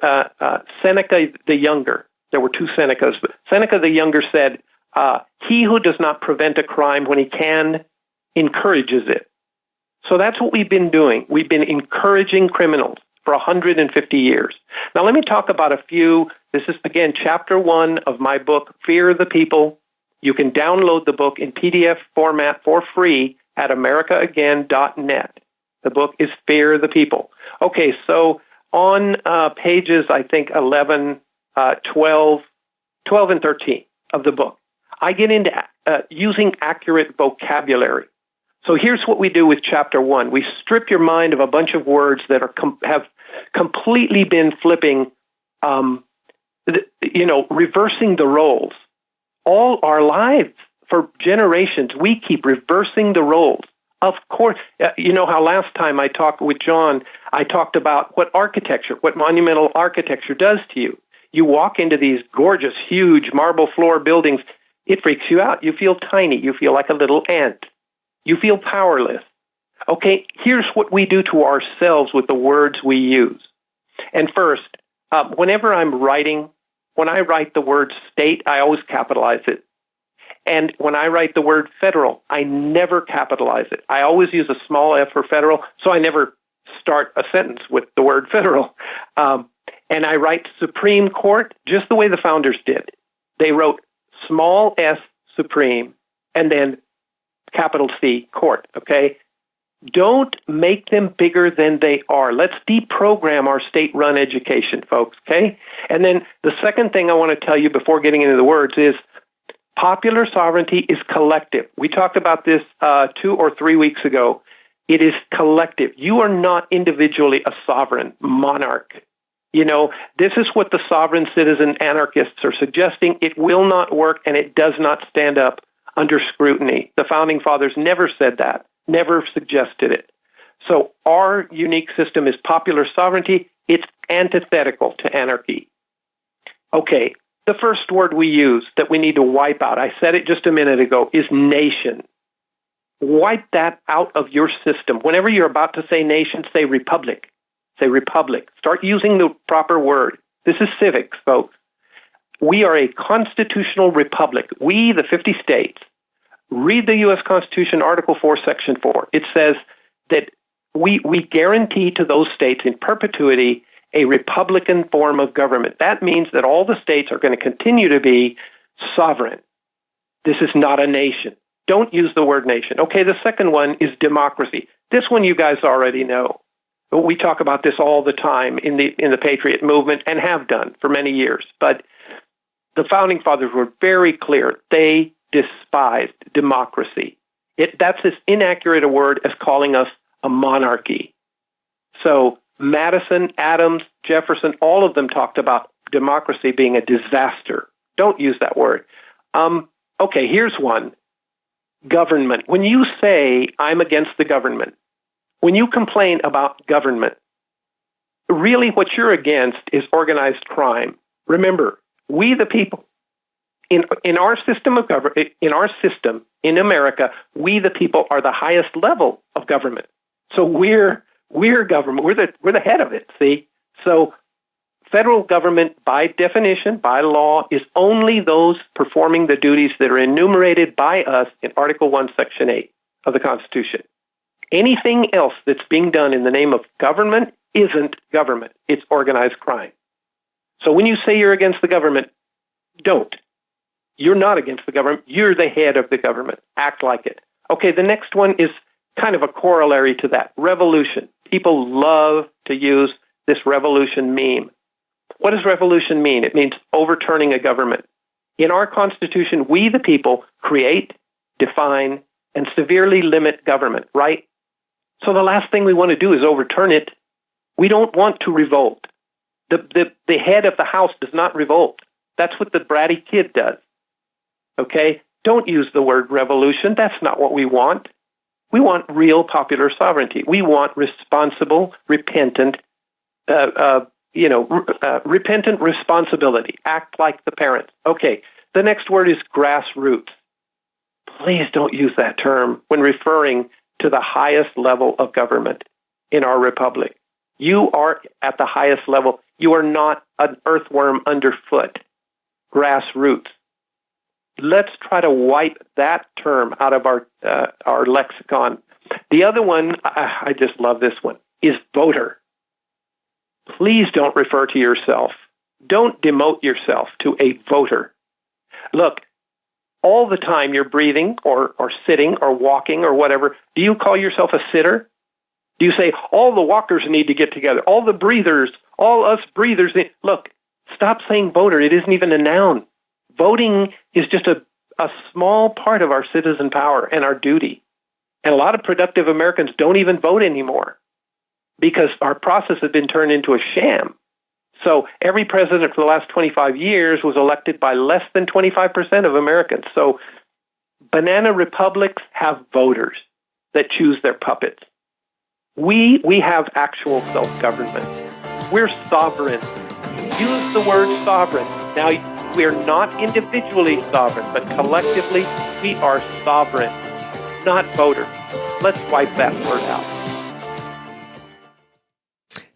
Seneca the Younger. There were two Senecas, but Seneca the Younger said, he who does not prevent a crime when he can encourages it. So that's what we've been doing. We've been encouraging criminals for 150 years. Now let me talk about a few. This is, again, chapter 1 of my book, Fear the People. You can download the book in PDF format for free at americaagain.net. The book is Fear the People. Okay, so on pages, I think, 11, 12, and 13 of the book, I get into using accurate vocabulary. So here's what we do with chapter 1. We strip your mind of a bunch of words that are have completely been flipping, reversing the roles. All our lives, for generations, we keep reversing the roles. Of course, you know how last time I talked with John, I talked about what monumental architecture does to you. You walk into these gorgeous, huge marble floor buildings, It freaks you out. You feel tiny. You feel like a little ant. You feel powerless. Okay, here's what we do to ourselves with the words we use. And first, whenever I'm writing, when I write the word state, I always capitalize it. And when I write the word federal, I never capitalize it. I always use a small f for federal, so I never start a sentence with the word federal. And I write Supreme Court just the way the founders did. They wrote small s Supreme and then capital C Court, okay? Don't make them bigger than they are. Let's deprogram our state-run education, folks, okay? And then the second thing I want to tell you before getting into the words is popular sovereignty is collective. We talked about this 2 or 3 weeks ago. It is collective. You are not individually a sovereign monarch. You know, this is what the sovereign citizen anarchists are suggesting. It will not work, and it does not stand up under scrutiny. The Founding Fathers never said that, never suggested it. So our unique system is popular sovereignty. It's antithetical to anarchy. Okay, the first word we use that we need to wipe out, I said it just a minute ago, is nation. Wipe that out of your system. Whenever you're about to say nation, say republic. Say republic. Start using the proper word. This is civics, folks. We are a constitutional republic. We, the 50 states, read the U.S. Constitution, Article 4, Section 4. It says that we guarantee to those states in perpetuity a republican form of government. That means that all the states are going to continue to be sovereign. This is not a nation. Don't use the word nation. Okay, the second one is democracy. This one you guys already know. We talk about this all the time in the Patriot movement and have done for many years. But the Founding Fathers were very clear. They despised democracy. That's as inaccurate a word as calling us a monarchy. So Madison, Adams, Jefferson, all of them talked about democracy being a disaster. Don't use that word. Okay, here's one. Government. When you say, I'm against the government, when you complain about government, really what you're against is organized crime. Remember, we the people, in our system of government, in America, we the people are the highest level of government. So we're government. We're the head of it. See, so federal government, by definition, by law, is only those performing the duties that are enumerated by us in Article 1, Section 8 of the Constitution. Anything else that's being done in the name of government isn't government. It's organized crime. So when you say you're against the government, don't. You're not against the government. You're the head of the government. Act like it. Okay, the next one is kind of a corollary to that. Revolution. People love to use this revolution meme. What does revolution mean? It means overturning a government. In our Constitution, we the people create, define, and severely limit government, right? So the last thing we want to do is overturn it. We don't want to revolt. The head of the house does not revolt. That's what the bratty kid does. Okay? Don't use the word revolution. That's not what we want. We want real popular sovereignty. We want responsible, repentant, repentant responsibility. Act like the parents. Okay. The next word is grassroots. Please don't use that term when referring to the highest level of government in our republic. You are at the highest level. You are not an earthworm underfoot. Grassroots. Let's try to wipe that term out of our lexicon. The other one, I just love this one, is voter. Please don't refer to yourself. Don't demote yourself to a voter. Look, all the time you're breathing or sitting or walking or whatever, do you call yourself a sitter? Do you say, all the walkers need to get together, all the breathers, all us breathers? Look, stop saying voter. It isn't even a noun. Voting is just a small part of our citizen power and our duty. And a lot of productive Americans don't even vote anymore because our process has been turned into a sham. So every president for the last 25 years was elected by less than 25% of Americans. So banana republics have voters that choose their puppets. We have actual self-government. We're sovereign. Use the word sovereign. Now, We are not individually sovereign, but collectively we are sovereign, not voters. Let's wipe that word out.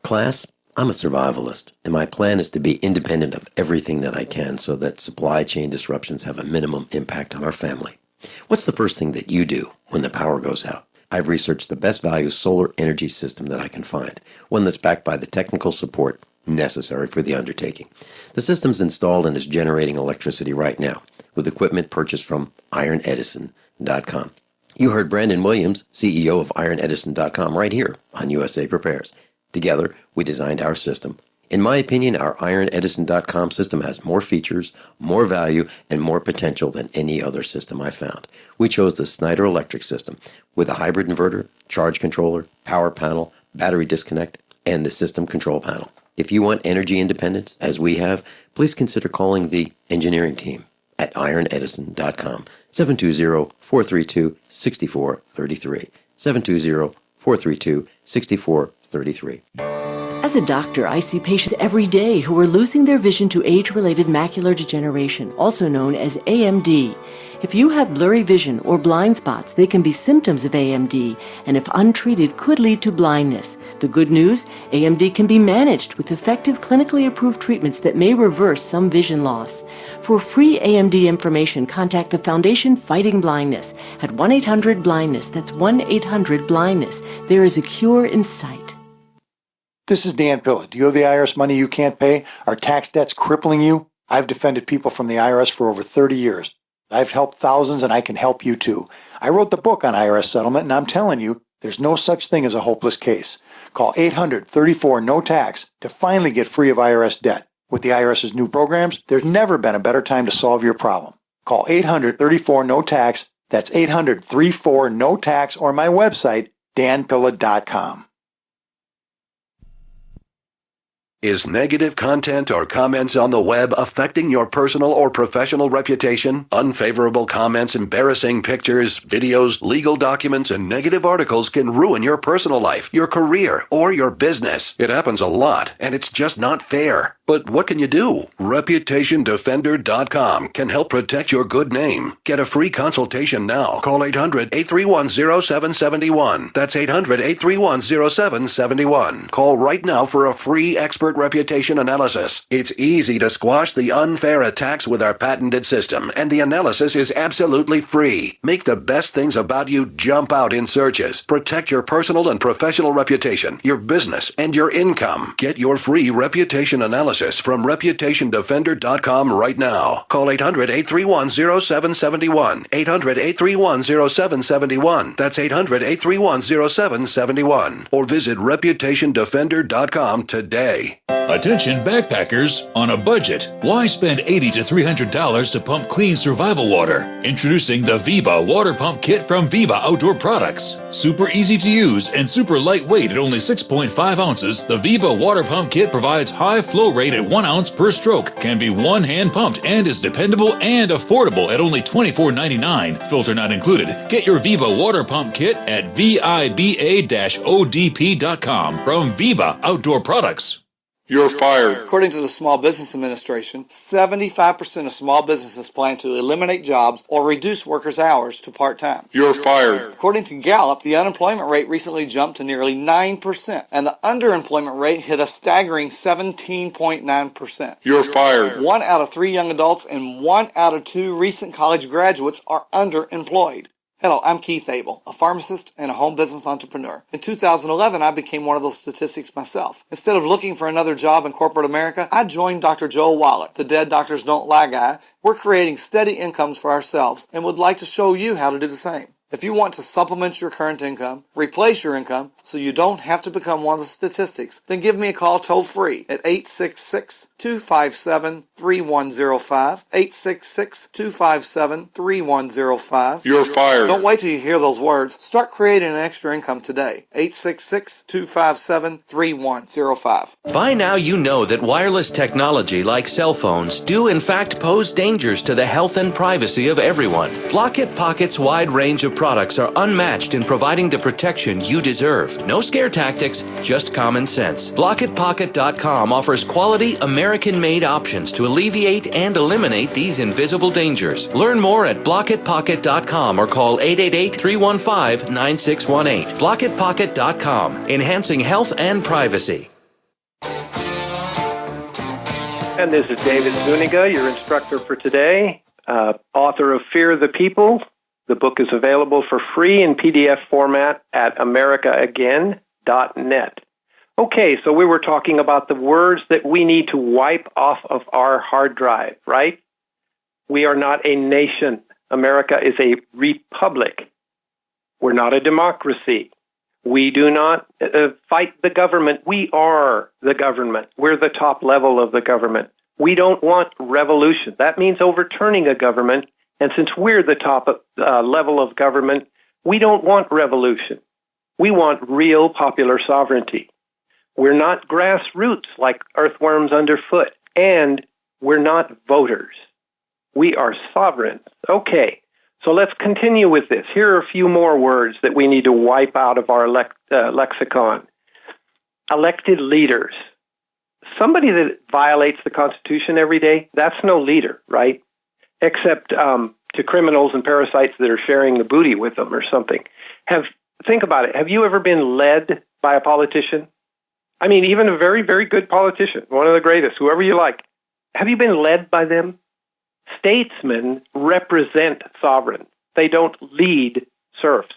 Class, I'm a survivalist, and my plan is to be independent of everything that I can so that supply chain disruptions have a minimum impact on our family. What's the first thing that you do when the power goes out? I've researched the best value solar energy system that I can find, one that's backed by the technical support necessary for the undertaking. The system's installed and is generating electricity right now, with equipment purchased from IronEdison.com. You heard Brandon Williams, CEO of IronEdison.com, right here on USA Prepares. Together, we designed our system. In my opinion, our IronEdison.com system has more features, more value, and more potential than any other system I found. We chose the Snyder Electric system with a hybrid inverter, charge controller, power panel, battery disconnect, and the system control panel. If you want energy independence, as we have, please consider calling the engineering team at IronEdison.com, 720-432-6433, 720-432-6433. As a doctor, I see patients every day who are losing their vision to age-related macular degeneration, also known as AMD. If you have blurry vision or blind spots, they can be symptoms of AMD, and if untreated, could lead to blindness. The good news, AMD can be managed with effective clinically approved treatments that may reverse some vision loss. For free AMD information, contact the Foundation Fighting Blindness at 1-800-BLINDNESS. That's 1-800-BLINDNESS. There is a cure in sight. This is Dan Pilla. Do you owe the IRS money you can't pay? Are tax debts crippling you? I've defended people from the IRS for over 30 years. I've helped thousands, and I can help you too. I wrote the book on IRS settlement, and I'm telling you, there's no such thing as a hopeless case. Call 800-34-NO-TAX to finally get free of IRS debt. With the IRS's new programs, there's never been a better time to solve your problem. Call 800-34-NO-TAX. That's 800-34-NO-TAX, or my website, danpilla.com. Is negative content or comments on the web affecting your personal or professional reputation? Unfavorable comments, embarrassing pictures, videos, legal documents, and negative articles can ruin your personal life, your career, or your business. It happens a lot, and it's just not fair. But what can you do? ReputationDefender.com can help protect your good name. Get a free consultation now. Call 800-831-0771. That's 800-831-0771. Call right now for a free expert reputation analysis. It's easy to squash the unfair attacks with our patented system, and the analysis is absolutely free. Make the best things about you jump out in searches. Protect your personal and professional reputation, your business, and your income. Get your free reputation analysis from ReputationDefender.com right now. Call 800-831-0771. 800-831-0771. That's 800-831-0771. Or visit ReputationDefender.com today. Attention backpackers on a budget. Why spend $80 to $300 to pump clean survival water? Introducing the Viva Water Pump Kit from Viva Outdoor Products. Super easy to use and super lightweight at only 6.5 ounces, the Viva Water Pump Kit provides high flow rate at 1 ounce per stroke, can be one-hand pumped, and is dependable and affordable at only $24.99, filter not included. Get your Viva Water Pump Kit at VIBA-ODP.com from Viva Outdoor Products. You're fired. According to the Small Business Administration, 75% of small businesses plan to eliminate jobs or reduce workers' hours to part-time. You're fired. According to Gallup, the unemployment rate recently jumped to nearly 9%, and the underemployment rate hit a staggering 17.9%. You're fired. 1 out of 3 young adults and 1 out of 2 recent college graduates are underemployed. Hello, I'm Keith Abel, a pharmacist and a home business entrepreneur. In 2011, I became one of those statistics myself. Instead of looking for another job in corporate America, I joined Dr. Joel Wallach, the Dead Doctors Don't Lie guy. We're creating steady incomes for ourselves and would like to show you how to do the same. If you want to supplement your current income, replace your income, so you don't have to become one of the statistics, then give me a call toll-free at 866-257-3105, 866-257-3105. You're fired. Don't wait till you hear those words. Start creating an extra income today. 866-257-3105. By now you know that wireless technology like cell phones do in fact pose dangers to the health and privacy of everyone. Locket Pocket's wide range of products are unmatched in providing the protection you deserve. No scare tactics, just common sense. BlockitPocket.com offers quality American-made options to alleviate and eliminate these invisible dangers. Learn more at BlockitPocket.com or call 888-315-9618. BlockitPocket.com, enhancing health and privacy. And this is David Zuniga, your instructor for today, author of Fear the People. The book is available for free in PDF format at americaagain.net. Okay, so we were talking about the words that we need to wipe off of our hard drive, right? We are not a nation. America is a republic. We're not a democracy. We do not fight the government. We are the government. We're the top level of the government. We don't want revolution. That means overturning a government. And since we're the top level of government, we don't want revolution. We want real popular sovereignty. We're not grassroots like earthworms underfoot. And we're not voters. We are sovereign. Okay. So let's continue with this. Here are a few more words that we need to wipe out of our lexicon. Elected leaders. Somebody that violates the Constitution every day, that's no leader, right? Except to criminals and parasites that are sharing the booty with them or something. Think about it. Have you ever been led by a politician? I mean, even a very, very good politician, one of the greatest, whoever you like. Have you been led by them? Statesmen represent sovereigns. They don't lead serfs.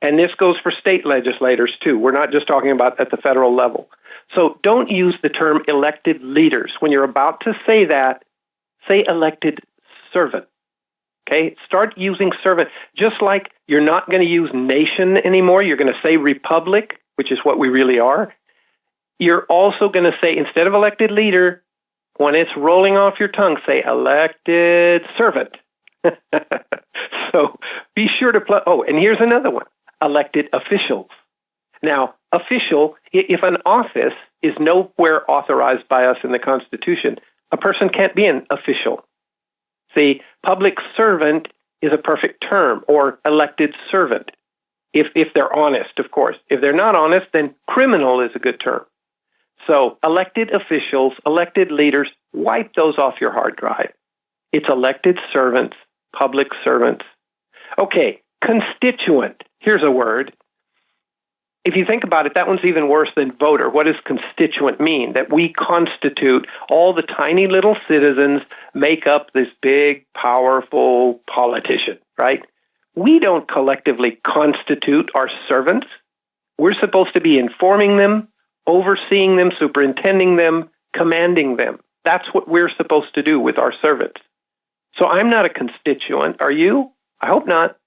And this goes for state legislators, too. We're not just talking about at the federal level. So don't use the term elected leaders. When you're about to say that, say elected servant. Okay? Start using servant. Just like you're not going to use nation anymore, you're going to say republic, which is what we really are. You're also going to say, instead of elected leader, when it's rolling off your tongue, say elected servant. So be sure to oh, and here's another one, elected officials. Now, official, if an office is nowhere authorized by us in the Constitution, a person can't be an official. See, public servant is a perfect term, or elected servant, if they're honest, of course. If they're not honest, then criminal is a good term. So elected officials, elected leaders, wipe those off your hard drive. It's elected servants, public servants. Okay, constituent. Here's a word. If you think about it, that one's even worse than voter. What does constituent mean? That we constitute, all the tiny little citizens make up this big, powerful politician, right? We don't collectively constitute our servants. We're supposed to be informing them, overseeing them, superintending them, commanding them. That's what we're supposed to do with our servants. So I'm not a constituent. Are you? I hope not.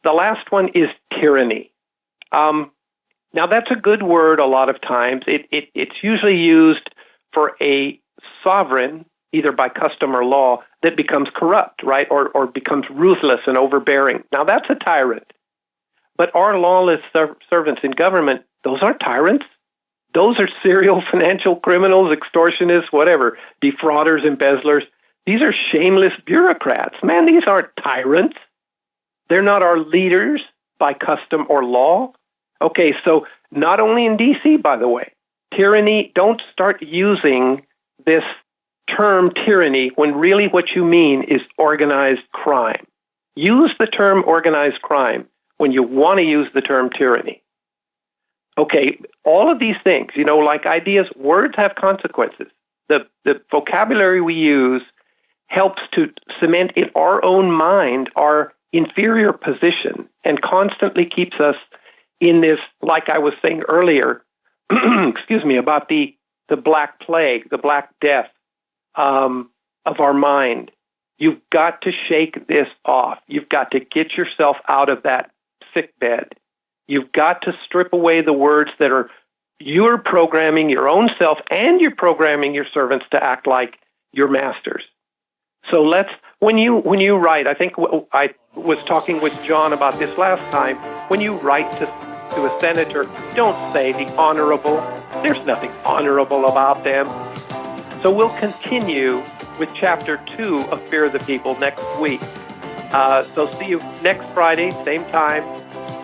The last one is tyranny. Now, that's a good word a lot of times. It's usually used for a sovereign, either by custom or law, that becomes corrupt, right, or becomes ruthless and overbearing. Now, that's a tyrant. But our lawless servants in government, those aren't tyrants. Those are serial financial criminals, extortionists, whatever, defrauders, embezzlers. These are shameless bureaucrats. Man, these aren't tyrants. They're not our leaders by custom or law. Okay, so not only in D.C., by the way, tyranny, don't start using this term tyranny when really what you mean is organized crime. Use the term organized crime when you want to use the term tyranny. Okay, all of these things, like ideas, words have consequences. The vocabulary we use helps to cement in our own mind our inferior position and constantly keeps us in this, like I was saying earlier, excuse me, about the Black Plague, the Black Death of our mind. You've got to shake this off. You've got to get yourself out of that sick bed. You've got to strip away the words that are, you're programming your own self and you're programming your servants to act like your masters. So when you write, I think I was talking with John about this last time, when you write to a senator, don't say the honorable. There's nothing honorable about them. So we'll continue with Chapter 2 of Fear the People next week. So see you next Friday, same time.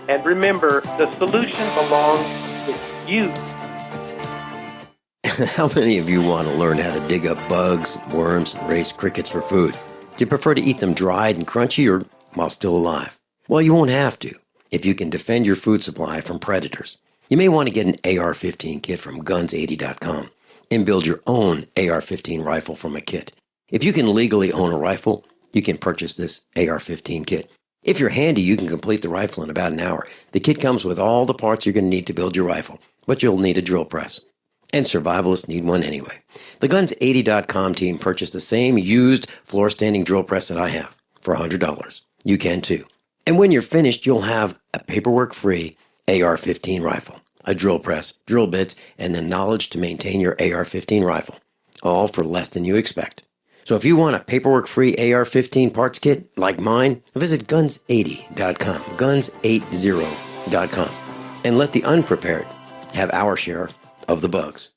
And remember, the solution belongs with you. How many of you want to learn how to dig up bugs, worms, and raise crickets for food? Do you prefer to eat them dried and crunchy or while still alive? Well, you won't have to if you can defend your food supply from predators. You may want to get an AR-15 kit from guns80.com and build your own AR-15 rifle from a kit. If you can legally own a rifle, you can purchase this AR-15 kit. If you're handy, you can complete the rifle in about an hour. The kit comes with all the parts you're going to need to build your rifle, but you'll need a drill press. And survivalists need one anyway. The Guns80.com team purchased the same used floor-standing drill press that I have for $100. You can too. And when you're finished, you'll have a paperwork-free AR-15 rifle, a drill press, drill bits, and the knowledge to maintain your AR-15 rifle, all for less than you expect. So if you want a paperwork-free AR-15 parts kit like mine, visit Guns80.com, Guns80.com, and let the unprepared have our share of the bugs.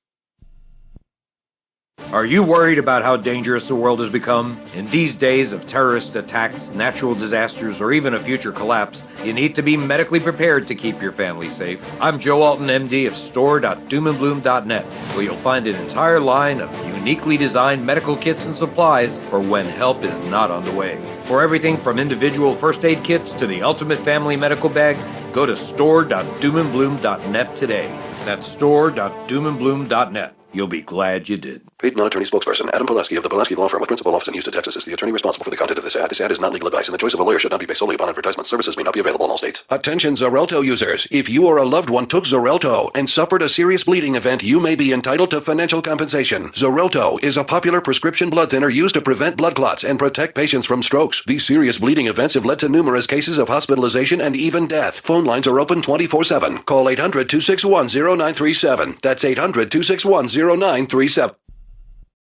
Are you worried about how dangerous the world has become? In these days of terrorist attacks, natural disasters, or even a future collapse, you need to be medically prepared to keep your family safe. I'm Joe Alton, MD of store.doomandbloom.net, where you'll find an entire line of uniquely designed medical kits and supplies for when help is not on the way. For everything from individual first aid kits to the ultimate family medical bag, go to store.doomandbloom.net today. That's store.doomandbloom.net. You'll be glad you did. Paid non-attorney spokesperson Adam Pileski of the Pileski Law Firm with principal office in Houston, Texas is the attorney responsible for the content of this ad. This ad is not legal advice, and the choice of a lawyer should not be based solely upon advertisement. Services may not be available in all states. Attention Xarelto users. If you or a loved one took Xarelto and suffered a serious bleeding event, you may be entitled to financial compensation. Xarelto is a popular prescription blood thinner used to prevent blood clots and protect patients from strokes. These serious bleeding events have led to numerous cases of hospitalization and even death. Phone lines are open 24/7. Call 800-261-0937. That's 800-261-0937.